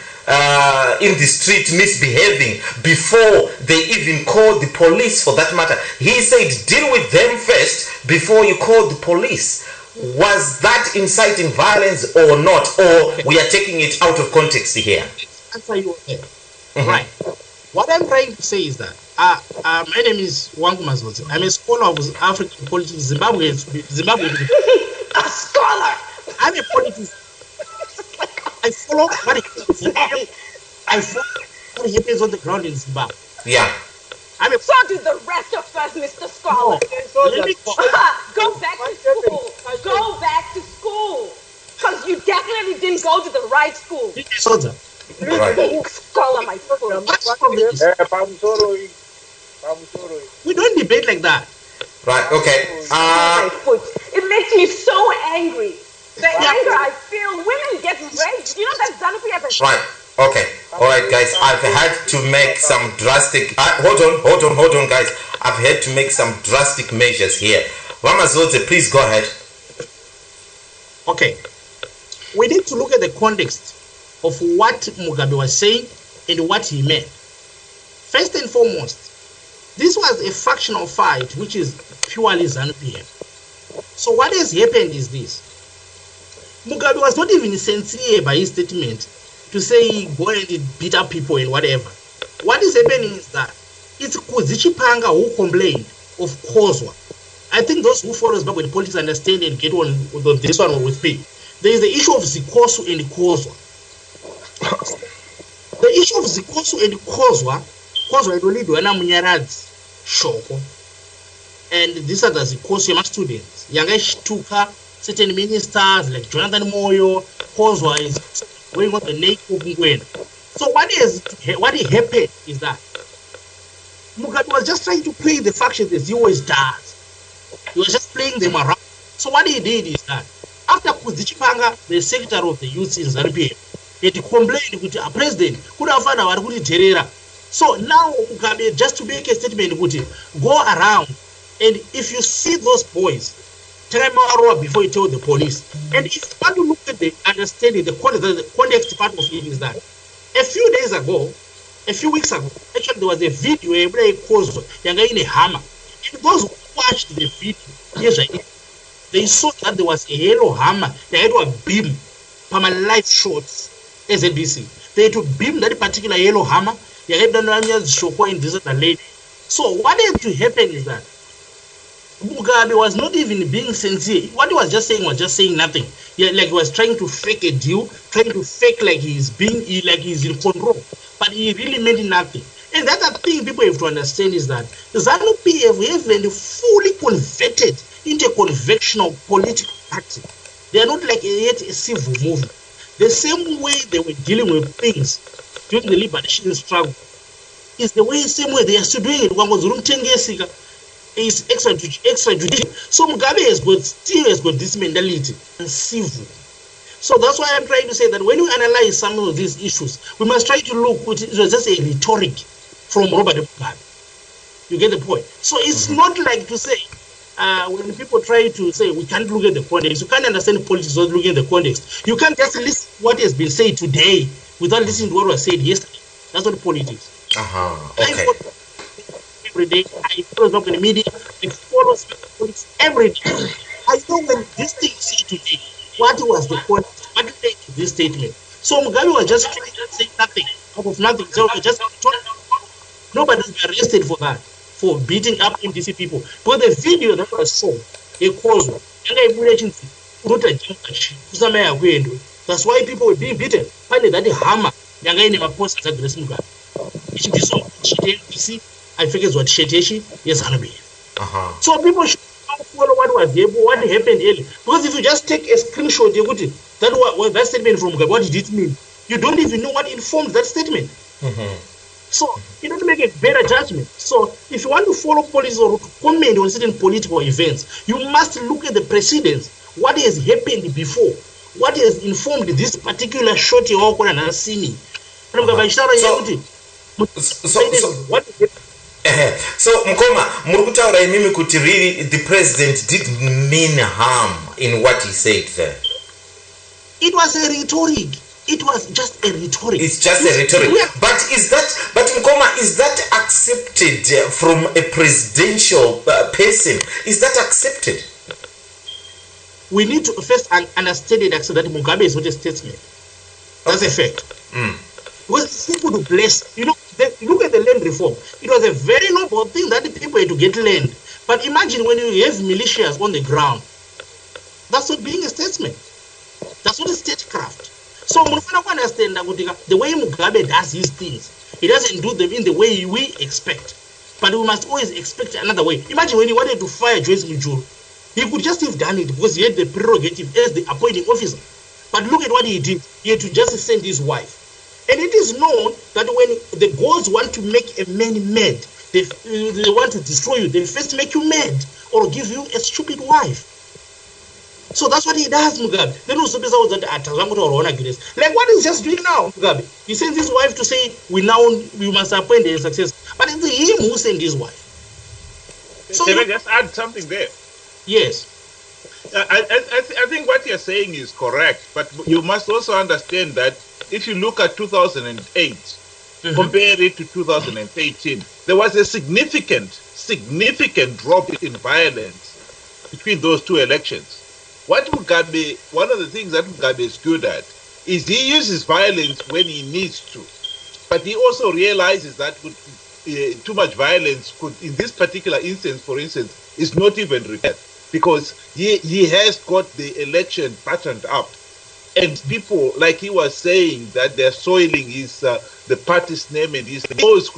in the street misbehaving before they even call the police for that matter? He said deal with them first before you call the police. Was that inciting violence or not? Or we are taking it out of context here? Answer you there. Right. What I'm trying to say is that my name is Wangu Mazodze. I'm a scholar of African politics, Zimbabwe. A scholar. I'm a politician. I follow what happens on the ground in Zimbabwe. Yeah. So do the rest of us, Mr. Scholar. Go back to school. Go back to school. Because you definitely didn't go to the right school. Sodza. Right. Scholar, my foot. We don't debate like that. Right, okay. My foot. It makes me so angry. The anger I feel, women get raped. You know that ZANU-PF has... Right. Okay. All right, guys. I've had to make some drastic. Hold on, guys. I've had to make some drastic measures here. Ramazodze, please go ahead. Okay. We need to look at the context of what Mugabe was saying and what he meant. First and foremost, this was a factional fight which is purely ZANU-PF. So what has happened is this. Mugabe was not even sincere by his statement to say go and beat up people and whatever. What is happening is that it's Kuzichipanga who complained of Kozwa. I think those who follow Zimbabwean politics understand and get on this one with me. There is the issue of Zikosu and Kozwa. The issue of Zikosu and Kozwa is only Duana Munyarad's shoko. And these are the Zikosu students. Yangashtuka, certain ministers like Jonathan Moyo, Kozwa is going on the neck of Ngwena. So what happened is that Mugabe was just trying to play the factions as he always does. He was just playing them around. So what he did is that after Kuzichipanga, the secretary of the youth in ZANU-PF, he complained with a president could have found our terera. So now Mugabe just to make a statement go around, and if you see those boys, tell them before you tell the police. And if you want to look at the understanding, the context part of it is that a few weeks ago, actually there was a video where he caused in a hammer. And those who watched the video, they saw that there was a yellow hammer. They had to beam from a live shots, SNBC. They had to beam that particular yellow hammer. They had to show in this lady. So what had to happen is that Mugabe was not even being sincere. What he was just saying nothing. Yeah, like he was trying to fake a deal, trying to fake like he's in control. But he really meant nothing. And the other thing people have to understand is that the ZANU-PF have fully converted into a conventional political party. They are not like yet a civil movement. The same way they were dealing with things during the liberation struggle is the same way they are still doing it. Is extrajudicial. So Mugabe still has got this mentality and civil. So that's why I'm trying to say that when you analyze some of these issues, we must try to look. It was just a rhetoric from Robert Mugabe. You get the point. So it's not like to say when people try to say we can't look at the context, you can't understand politics without looking at the context. You can't just listen to what has been said today without listening to what was said yesterday. That's not politics. Okay. Every day, I follow up in the media, I follow politics every day. I know when this thing is said today, what was the point? What led to this statement? So Mugabe was just trying to say nothing out of nothing. So just nobody was arrested for that, for beating up MDC people. But the video that was shown, it caused that's why people were being beaten. Finally, that the hammer, post that Grace Mugabe. I figure it's what Sheteshi is So people should follow what happened earlier. Because if you just take a screenshot, that statement from Mugabe, what did it mean? You don't even know what informed that statement. So you don't make a better judgment. So if you want to follow policy or to comment on certain political events, you must look at the precedents. What has happened before? What has informed this particular shorty or Nasimi? So Mkoma, murukutaura imimi kuti really the president didn't mean harm in what he said there. It was a rhetoric. It was just a rhetoric. It's just a rhetoric. But Mkoma, is that accepted from a presidential person? Is that accepted? We need to first understand it that Mugabe is not a statesman. That's a fact. Because it's simple to bless. You know, look at the land reform. It was a very noble thing that the people had to get land. But imagine when you have militias on the ground. That's not being a statesman. That's not a statecraft. So we have to understand that the way Mugabe does his things, he doesn't do them in the way we expect. But we must always expect another way. Imagine when he wanted to fire Joyce Mujuru. He could just have done it because he had the prerogative as the appointing officer. But look at what he did. He had to just send his wife. And it is known that when the gods want to make a man mad, they want to destroy you, they first make you mad or give you a stupid wife. So that's what he does, Mugabe. Then also like what he's just doing now, Mugabe. He sends his wife to say, we must appoint a successor. But it's him who sent his wife. So can I just add something there? Yes. I think what you're saying is correct, but you must also understand that if you look at 2008, compare it to 2018, there was a significant drop in violence between those two elections. One of the things that Mugabe is good at is he uses violence when he needs to, but he also realizes that too much violence could, in this particular instance, for instance, is not even required because he has got the election patterned up. And people, like he was saying, that they're soiling the party's name and his knows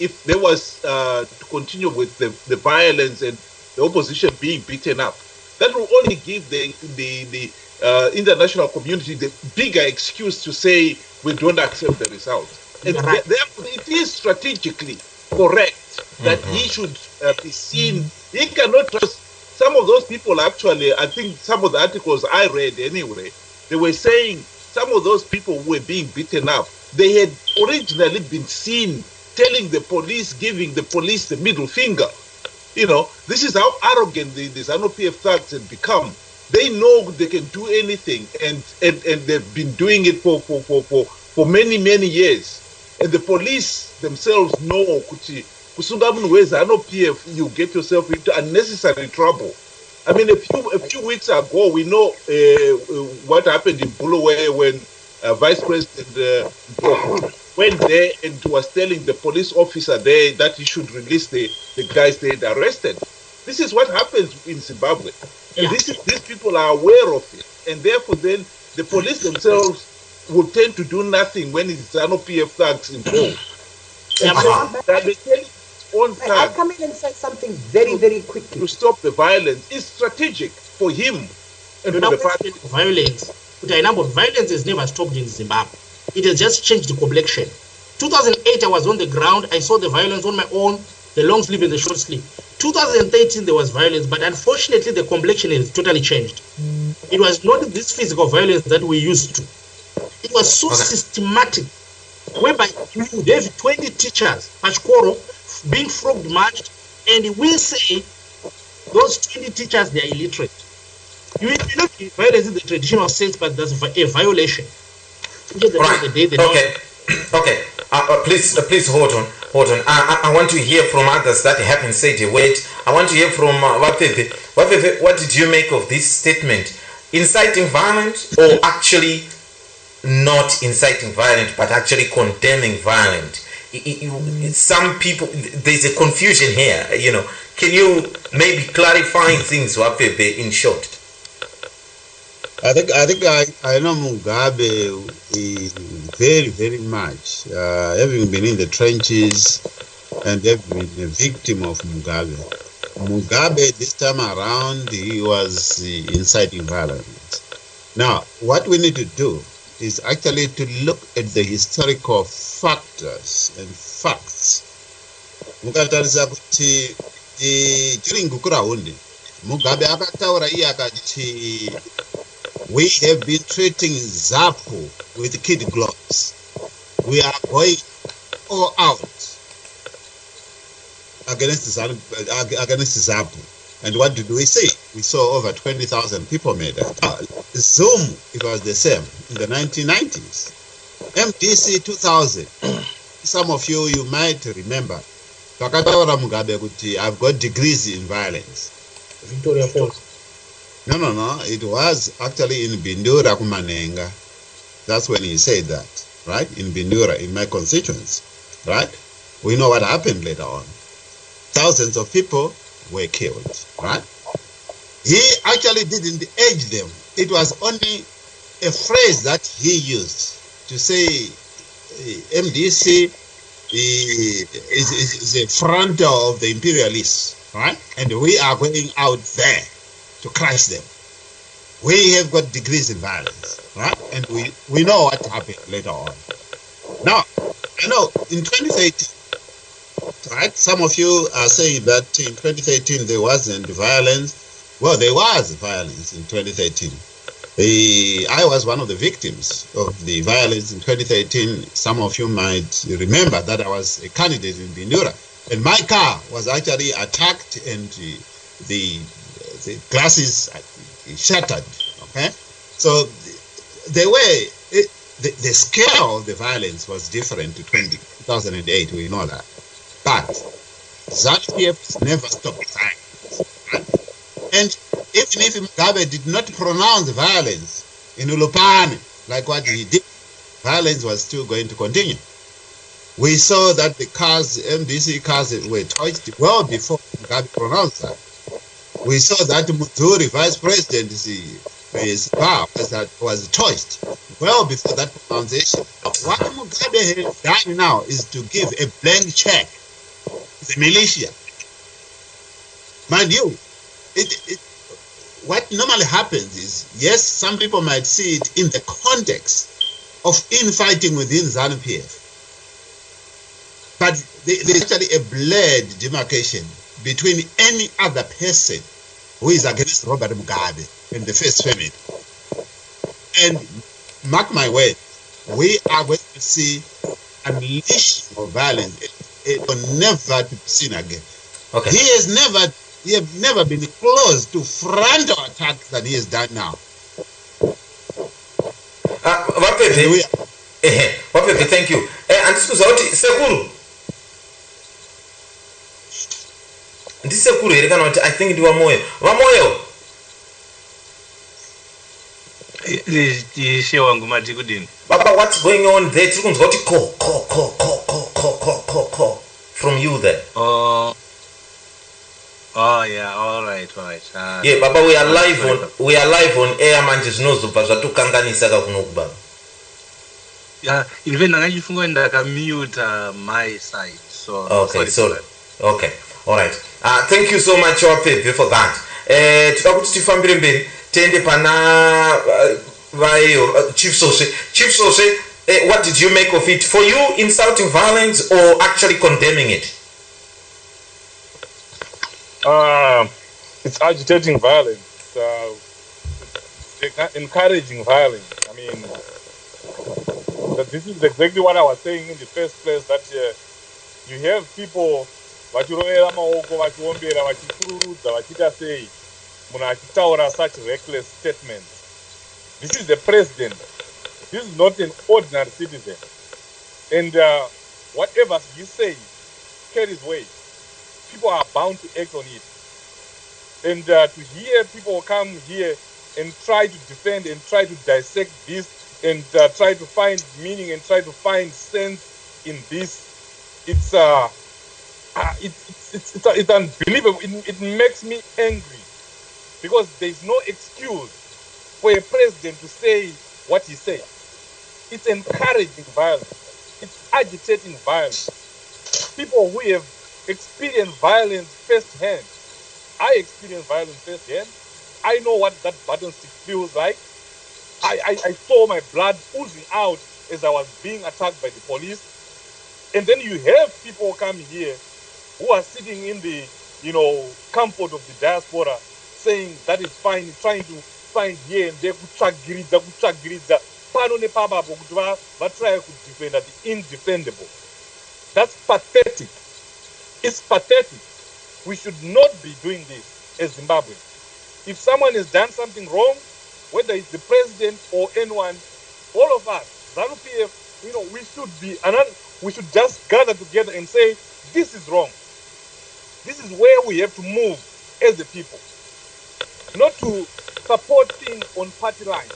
if there was to continue with the violence and the opposition being beaten up, that will only give the international community the bigger excuse to say we don't accept the result. And therefore, it is strategically correct that he should be seen. He cannot trust some of those people. Actually, I think some of the articles I read anyway, they were saying some of those people who were being beaten up, they had originally been seen telling the police, giving the police the middle finger. You know, this is how arrogant the ZANU-PF thugs have become. They know they can do anything, and they've been doing it for many years. And the police themselves know, ZANU-PF, you get yourself into unnecessary trouble. I mean, a few weeks ago, we know what happened in Bulawayo when Vice President went there and was telling the police officer there that he should release the guys they had arrested. This is what happens in Zimbabwe. And these people are aware of it. And therefore, then, the police themselves will tend to do nothing when it's ZANU-PF thugs involved. I'll come in and say something very quickly. To stop the violence is strategic for him and for the party. Violence. Violence has never stopped in Zimbabwe. It has just changed the complexion. 2008, I was on the ground. I saw the violence on my own, the long sleeve and the short sleeve. 2013, there was violence, but unfortunately, the complexion has totally changed. It was not this physical violence that we used to. It was so systematic, whereby you would have 20 teachers, Pachkoro, being flogged, marched, and we say those 20 teachers, they are illiterate. You will not be violence in the traditional sense, but that's a violation. Okay. Please hold on. I want to hear from others that haven't said a word. I want to hear from Wapebe. Wapebe, what did you make of this statement? Inciting violence, or actually not inciting violence, but actually condemning violence? Some people, there's a confusion here. You know, can you maybe clarify things, Wapebe, in short? I think I know Mugabe very much, having been in the trenches and having been a victim of Mugabe. Mugabe, this time around, he was inciting violence. Now, what we need to do is actually to look at the historical factors and facts. Mukatarisa kuti during Gukuraundi, Mugabe akataura iye akati, we have been treating ZAPU with kid gloves. We are going all out against ZAPU. And what did we see? We saw over 20,000 people made that. Zoom, it was the same in the 1990s. MDC 2000, some of you might remember. Takataura Mugabe kuti, I've got degrees in violence. Victoria Falls. No. It was actually in Bindura Kumanenga. That's when he said that, right? In Bindura, in my constituents, right? We know what happened later on. Thousands of people were killed, right? He actually didn't age them. It was only a phrase that he used to say MDC is a front of the imperialists, right? And we are going out there to crush them. We have got degrees in violence, right? And we know what happened later on. Now, in 2013, right? Some of you are saying that in 2013 there wasn't violence. Well, there was violence in 2013. I was one of the victims of the violence in 2013. Some of you might remember that I was a candidate in Bindura, and my car was actually attacked and the glasses shattered. Okay, so the scale of the violence was different to 2008. We know that. But ZANU-PF never stopped trying. Right? And even if Mugabe did not pronounce violence in Ulupane, like what he did, violence was still going to continue. We saw that the cars, MDC cars, were torched well before Mugabe pronounced that. We saw that Muturi, vice president, his car was torched well before that pronunciation. What Mugabe has done now is to give a blank check the militia. Mind you, what normally happens is, yes, some people might see it in the context of infighting within ZANU-PF, but there's actually a blurred demarcation between any other person who is against Robert Mugabe and the first family. And mark my word, we are going to see unleashing of violence. It will never be seen again. Okay. He has never been close to frontal attacks that he has done now. Wapepe, thank you. Andisikuza kuti sekuru. Ndisekuru here kana kuti I think ndi wamoyo. Wamoyo. Ishe wangu mati kudini. Baba, what's going on there? Tiri kunzwa kuti ko from you there. Oh yeah, all right. Yeah, Baba, we are live on air manje zvinozobva zvatukanganisa kakunokuba. Yeah, even nangachifunga ndakamute my side. So okay, sorry. Okay. All right. Thank you so much Wapepe for that. Toda kuti tifambire mberi tende pana Chief Sose, what did you make of it? For you, insulting violence or actually condemning it? It's agitating violence, encouraging violence. I mean, this is exactly what I was saying in the first place, that you have people vachirovera maoko vachiombera vachipururudza vachita sei munhu achitaura such reckless statements. This is the president. This is not an ordinary citizen. And whatever he says carries weight. People are bound to act on it. And to hear people come here and try to defend and try to dissect this and try to find meaning and try to find sense in this, it's unbelievable. It makes me angry because there's no excuse for a president to say what he says. It's encouraging violence. It's agitating violence. People who have experienced violence firsthand. I experienced violence firsthand. I know what that button stick feels like. I saw my blood oozing out as I was being attacked by the police. And then you have people coming here who are sitting in the, comfort of the diaspora saying that is fine, trying to find here and there, kutsvagiridza, pano nepapapo kuti vatry to defend the indefendable. That's pathetic. It's pathetic. We should not be doing this as Zimbabwe. If someone has done something wrong, whether it's the president or anyone, all of us, ZANU-PF, we should just gather together and say, this is wrong. This is where we have to move as a people. Not to support things on party lines.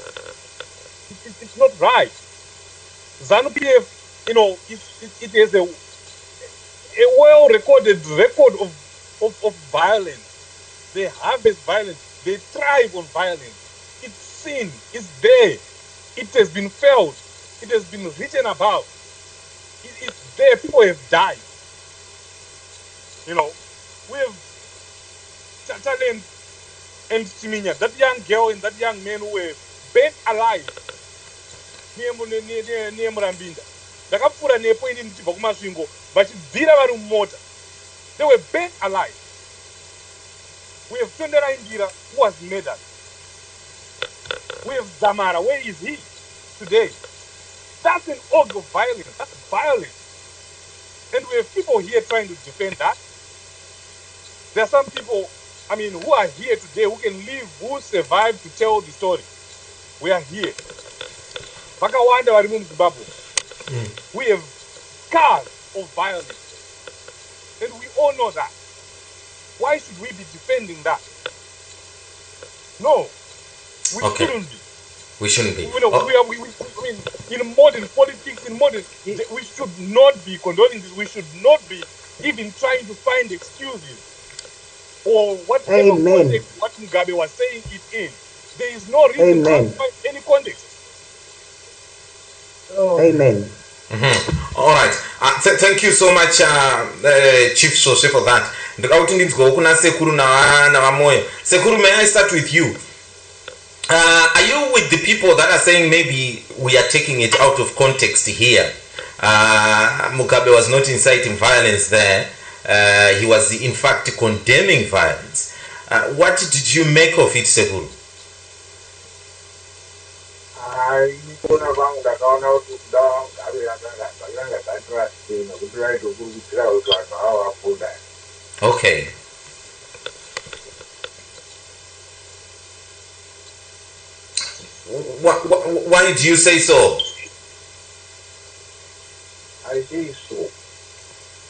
It's not right. ZANU-PF, it has a well-recorded record of violence. They harvest violence. They thrive on violence. It's seen. It's there. It has been felt. It has been written about. It's there. People have died. We have Talent and Timinya, that young girl and that young man who were burnt alive near Murambinda. Ndakapfuura nepo ini ndichibva kumasvingo vachibvira vari mumota. They were burnt alive. We have Tondera Indira, who was murdered. We have Zamara. Where is he today? That's an org of violence. That's violence. And we have people here trying to defend that. There are some people, who are here today, who can live, who survived to tell the story. We are here. Vakawanda vari mu Zimbabwe. We have scars of violence. And we all know that. Why should we be defending that? No. We shouldn't be. We shouldn't be. In modern politics, we should not be condoning this. We should not be even trying to find excuses or whatever context what Mugabe was saying it in. There is no reason to find any context. Amen. Mm-hmm. All right. Thank you so much, Chief Soshe, for that. Sekuru, may I start with you? Are you with the people that are saying maybe we are taking it out of context here? Mugabe was not inciting violence there. He was in fact condemning violence. What did you make of it, Sekuru? Okay. Why do you say so? I say so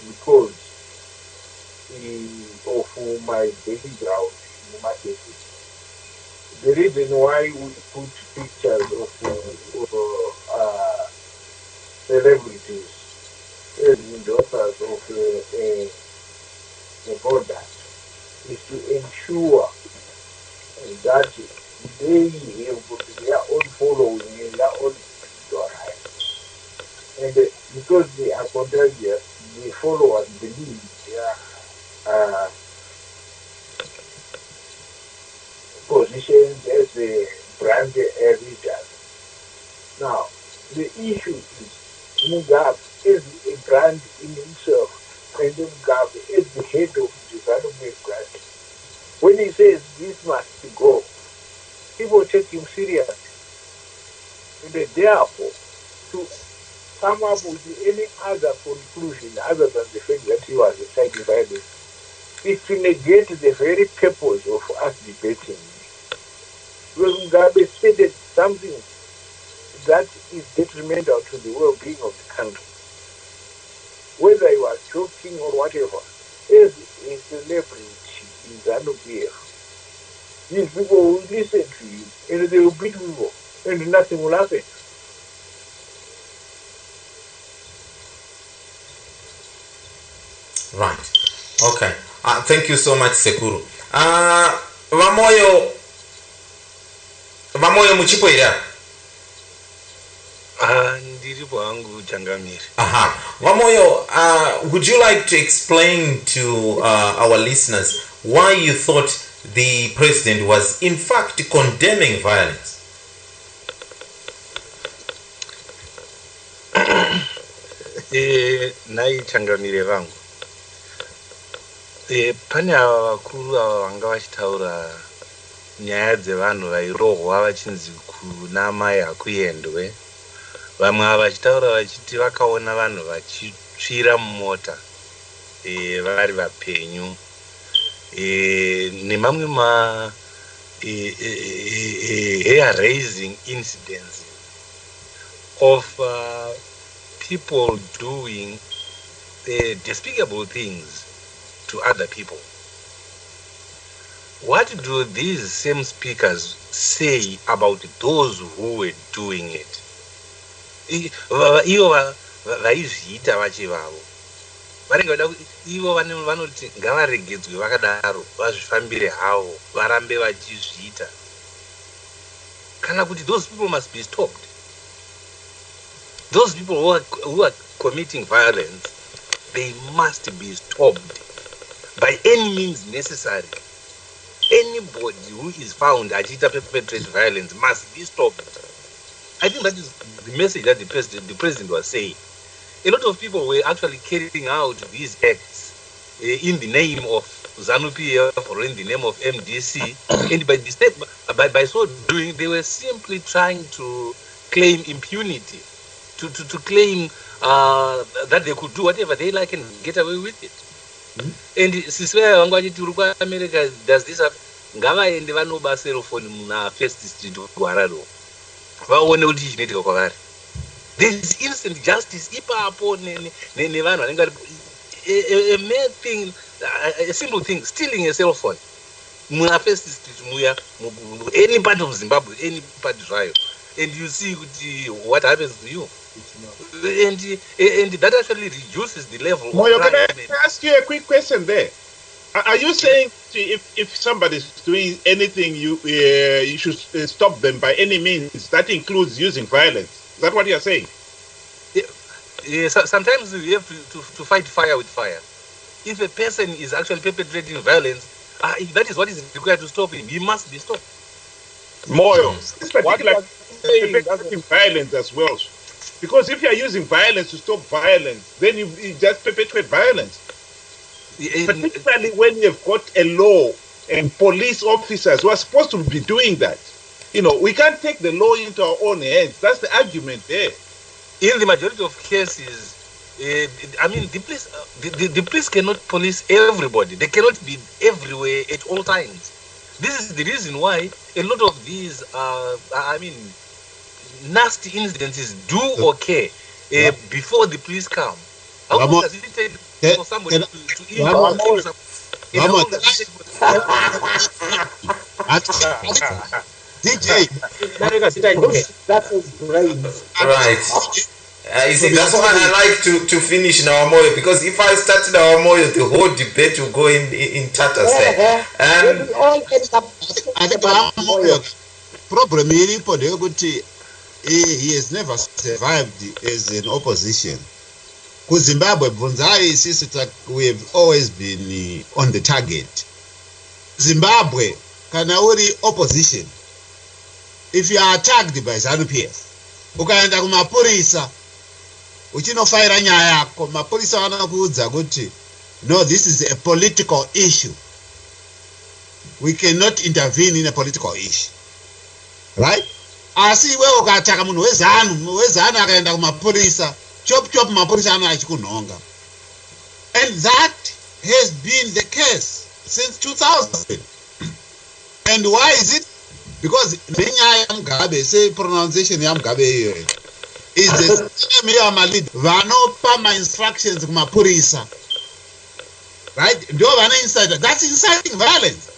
because of my background in marketing. The reason why we put pictures of celebrities as endorsers of the product is to ensure that they have their own following and their own individual rights. And because they are contagious, they follow and believe their positions as a brand leaders. Now, the issue is Mugabe is a brand in himself, and Mugabe is the head of the ZANU-PF brand. When he says this must go, people take him seriously. And therefore, to come up with any other conclusion other than the fact that he was inciting violence is to negate the very purpose of us debating. Because Mugabe stated something that is detrimental to the well-being of the country. Whether he was joking or whatever, as a celebrity in ZANU-PF, these people will listen to you and they will beat people and nothing will happen. Right. Okay. Thank you so much, Sekuru. Vamoyo muchipo ira. Ndiripo hangu changamiri. Vamoyo, would you like to explain to our listeners why you thought the president was in fact condemning violence? Nhai changamire vangu. Pane ava vakuru ava vanga vachitaura nyaya dzevanhu vairohwa vachinzi kuna mai hakuendwe. Vamwe ava vachitaura vachiti vakaona vanhu vachitsvira mumota vari vapenyu. Nemamwe hair raising incidents of people doing despicable things to other people. What do these same speakers say about those who were doing it? Ivo vaizviita vachivavo vanenge vada ivo vanoti ngavaregedzwe vakadaro vazvifambire havo varambe vachizviita kana kuti those people must be stopped. Those people who are committing violence, they must be stopped by any means necessary. Anybody who is found achiita perpetrate violence must be stopped. I think that is the message that the president was saying. A lot of people were actually carrying out these acts in the name of ZANU-PF or in the name of MDC, and by so doing, they were simply trying to claim impunity, to claim that they could do whatever they like and get away with it. And siswe vangu vachiti uri kuAmerica, does this happen? Ngavaende vanoba cellphone muna First Street kuHarare vaone kuti chinoitika kwavari. There is instant justice ipapo nevanhu vanenge vari a mere thing, a simple thing, stealing a cell phone muna First Street muya any part of Zimbabwe, any part zvayo, and you see what happens to you. And that actually reduces the level Moyo, of can I crime. ask you a quick question there? Are you saying if somebody is doing anything, you should stop them by any means? That includes using violence. Is that what you are saying? Sometimes we have to fight fire with fire. If a person is actually perpetrating violence, if that is what is required to stop him, he must be stopped. Moyo, this particular perpetrating violence as well. Because if you are using violence to stop violence, then you just perpetuate violence. Particularly when you've got a law and police officers who are supposed to be doing that. You know, we can't take the law into our own hands. That's the argument there. In the majority of cases, I mean, the police cannot police everybody. They cannot be everywhere at all times. This is the reason why a lot of these, nasty incidences do occur before the police come. How long does it take for somebody to eat? DJ, that's his brains. Right. You see, that's why I like to finish in our Moyo, because if I start in our Moyo, the whole debate will go in tatters there. We all end up problem iripo ndeyekuti he has never survived as an opposition. KuZimbabwe, Bvunzai, we have always been on the target. Zimbabwe, kana uri opposition, if you are attacked by ZANU-PF, ukaenda kumapurisa uchinofaira nyaya yako, mapurisa vanakuudza kuti no, this is a political issue, we cannot intervene in a political issue, right? Asi iwe ukataka munhu wezanu akaenda kumapurisa, chop mapurisa ano achikunhonga. And that has been the case since 2000. And why is it? Because nenyaya yaMugabe, say pronunciation yaMugabe is the same yamalead vanopa ma instructions kumapurisa, right? Ndio vana incite. That's inciting violence.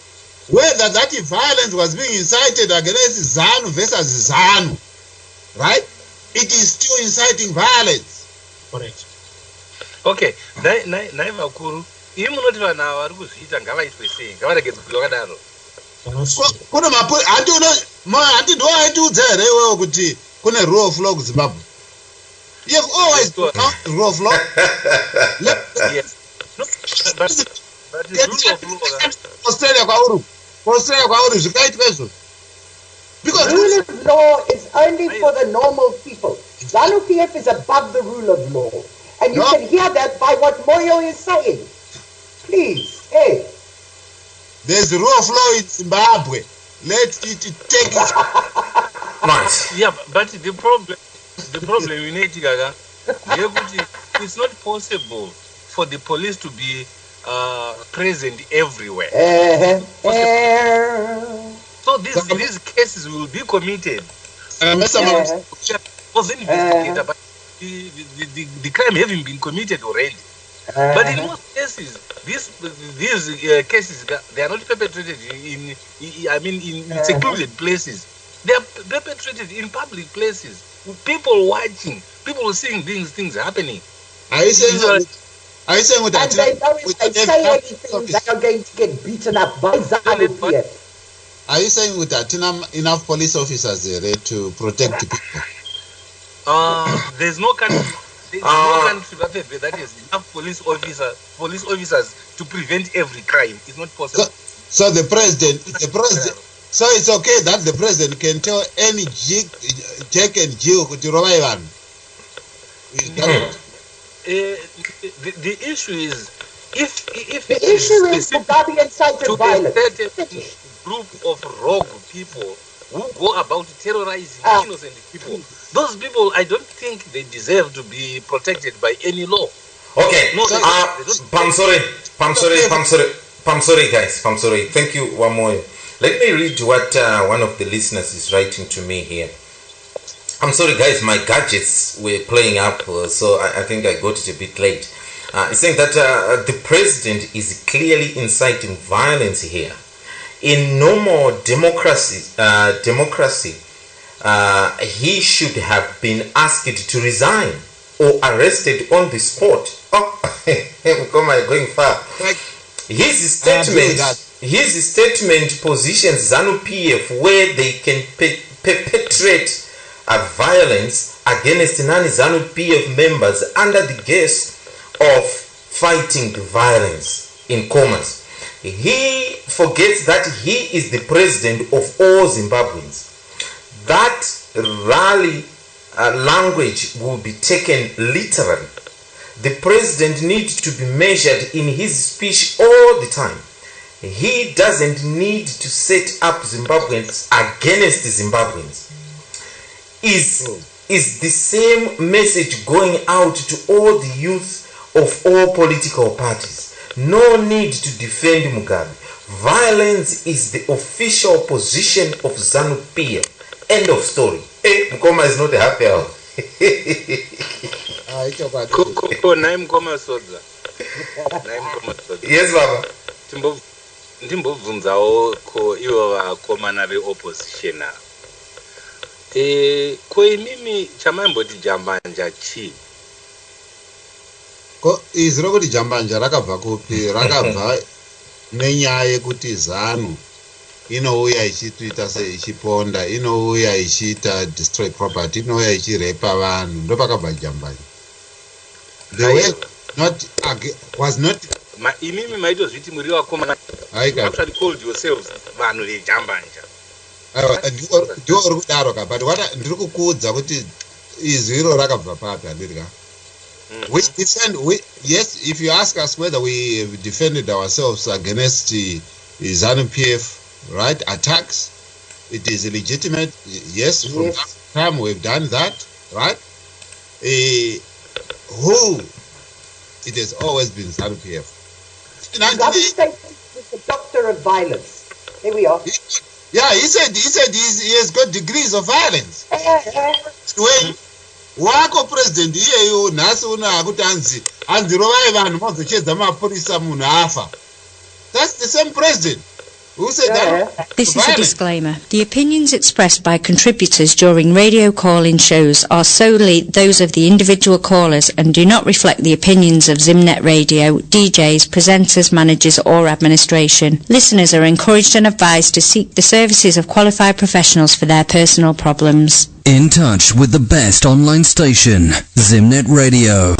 Whether that violence was being incited against ZANU versus ZANU, right? It is still inciting violence. Correct. Okay, nai vakuru, imi munoti vanhu ava vari kuzviita ngavaitwe sei? Ngavaregedzwe vakadaro. Kuna handi ndo aitiudza here iwewe kuti kune rule of law kuZimbabwe? You have always found the rule of law. Yes. No, but the rule of law. Australia kwauri zvikaitwa izvo. Because rule of law is only for the normal people. ZANU-PF is above the rule of law. And you can hear that by what Moyo is saying. Please, hey. There's rule of law in Zimbabwe. Let it take its... Nice. Yeah, but the problem in Etigaga, it's not possible for the police to be present everywhere. So these cases will be committed. But the crime having been committed already. But in most cases, these cases, they are not perpetrated in secluded places. They are perpetrated in public places. People watching, people seeing things happening. Are you saying with that? And they know if they say anything, they are going to get beaten up by ZANU-PF. Are you saying with that enough police officers there to protect people? There's no country. There's no country that has enough police officers to prevent every crime. It's not possible. So the president. So it's okay that the president can tell any Jack and Jill to revive one. The issue is if the issue is Mugabe incited violence. A group of rogue people who go about terrorizing innocent people. Those people, I don't think they deserve to be protected by any law. Okay. No, I'm sorry, guys. I'm sorry. Thank you one more. Let me read what one of the listeners is writing to me here. I'm sorry, guys. My gadgets were playing up, so I think I got it a bit late. It's saying that the president is clearly inciting violence here. In normal democracy, he should have been asked to resign or arrested on the spot. Oh, going far. His statement positions ZANU-PF where they can perpetrate violence against non-ZANU-PF members under the guise of fighting violence, in commas. He forgets that he is the president of all Zimbabweans. That rally language will be taken literally. The president needs to be measured in his speech all the time. He doesn't need to set up Zimbabweans against Zimbabweans. Is the same message going out to all the youth of all political parties? No need to defend Mugabe. Violence is the official position of ZANU-PF. End of story. Mkoma is not a happy hour. Yes, Baba. Ndimbobvunzawo ko ivo vakomana veopposition ko imimi chamaimboti jambanja chii? Ko izwi rokuti jambanja rakabva kupi? Rakabva nenyaya yekuti ZANU inouya ichituita ichiponda, inouya ichiita destroy property, inouya ichirepa vanhu, ndopakabva jambanja. The way was not imimi maitozviti muri vakomana actually called yourselves vanhu vejambanja. Ndiwo uri kudaro ka, but ndiri kukuudza kuti izwi iro rakabva papi handirika. Yes, if you ask us whether we defended ourselves against ZANU-PF, right, attacks, it is legitimate. Yes, from that time we've done that, right? Who? It has always been ZANU-PF. Mugabe State is the doctor of violence. Here we are. Yeah, he said he has got degrees of violence. When wako president iyeyo nhasi una kuti anzi rovai vanhu mazochedza mapurisa munhu afa. That's the same president who said that. This is a disclaimer. The opinions expressed by contributors during radio call-in shows are solely those of the individual callers and do not reflect the opinions of Zimnet Radio, DJs, presenters, managers or administration. Listeners are encouraged and advised to seek the services of qualified professionals for their personal problems. In touch with the best online station, Zimnet Radio.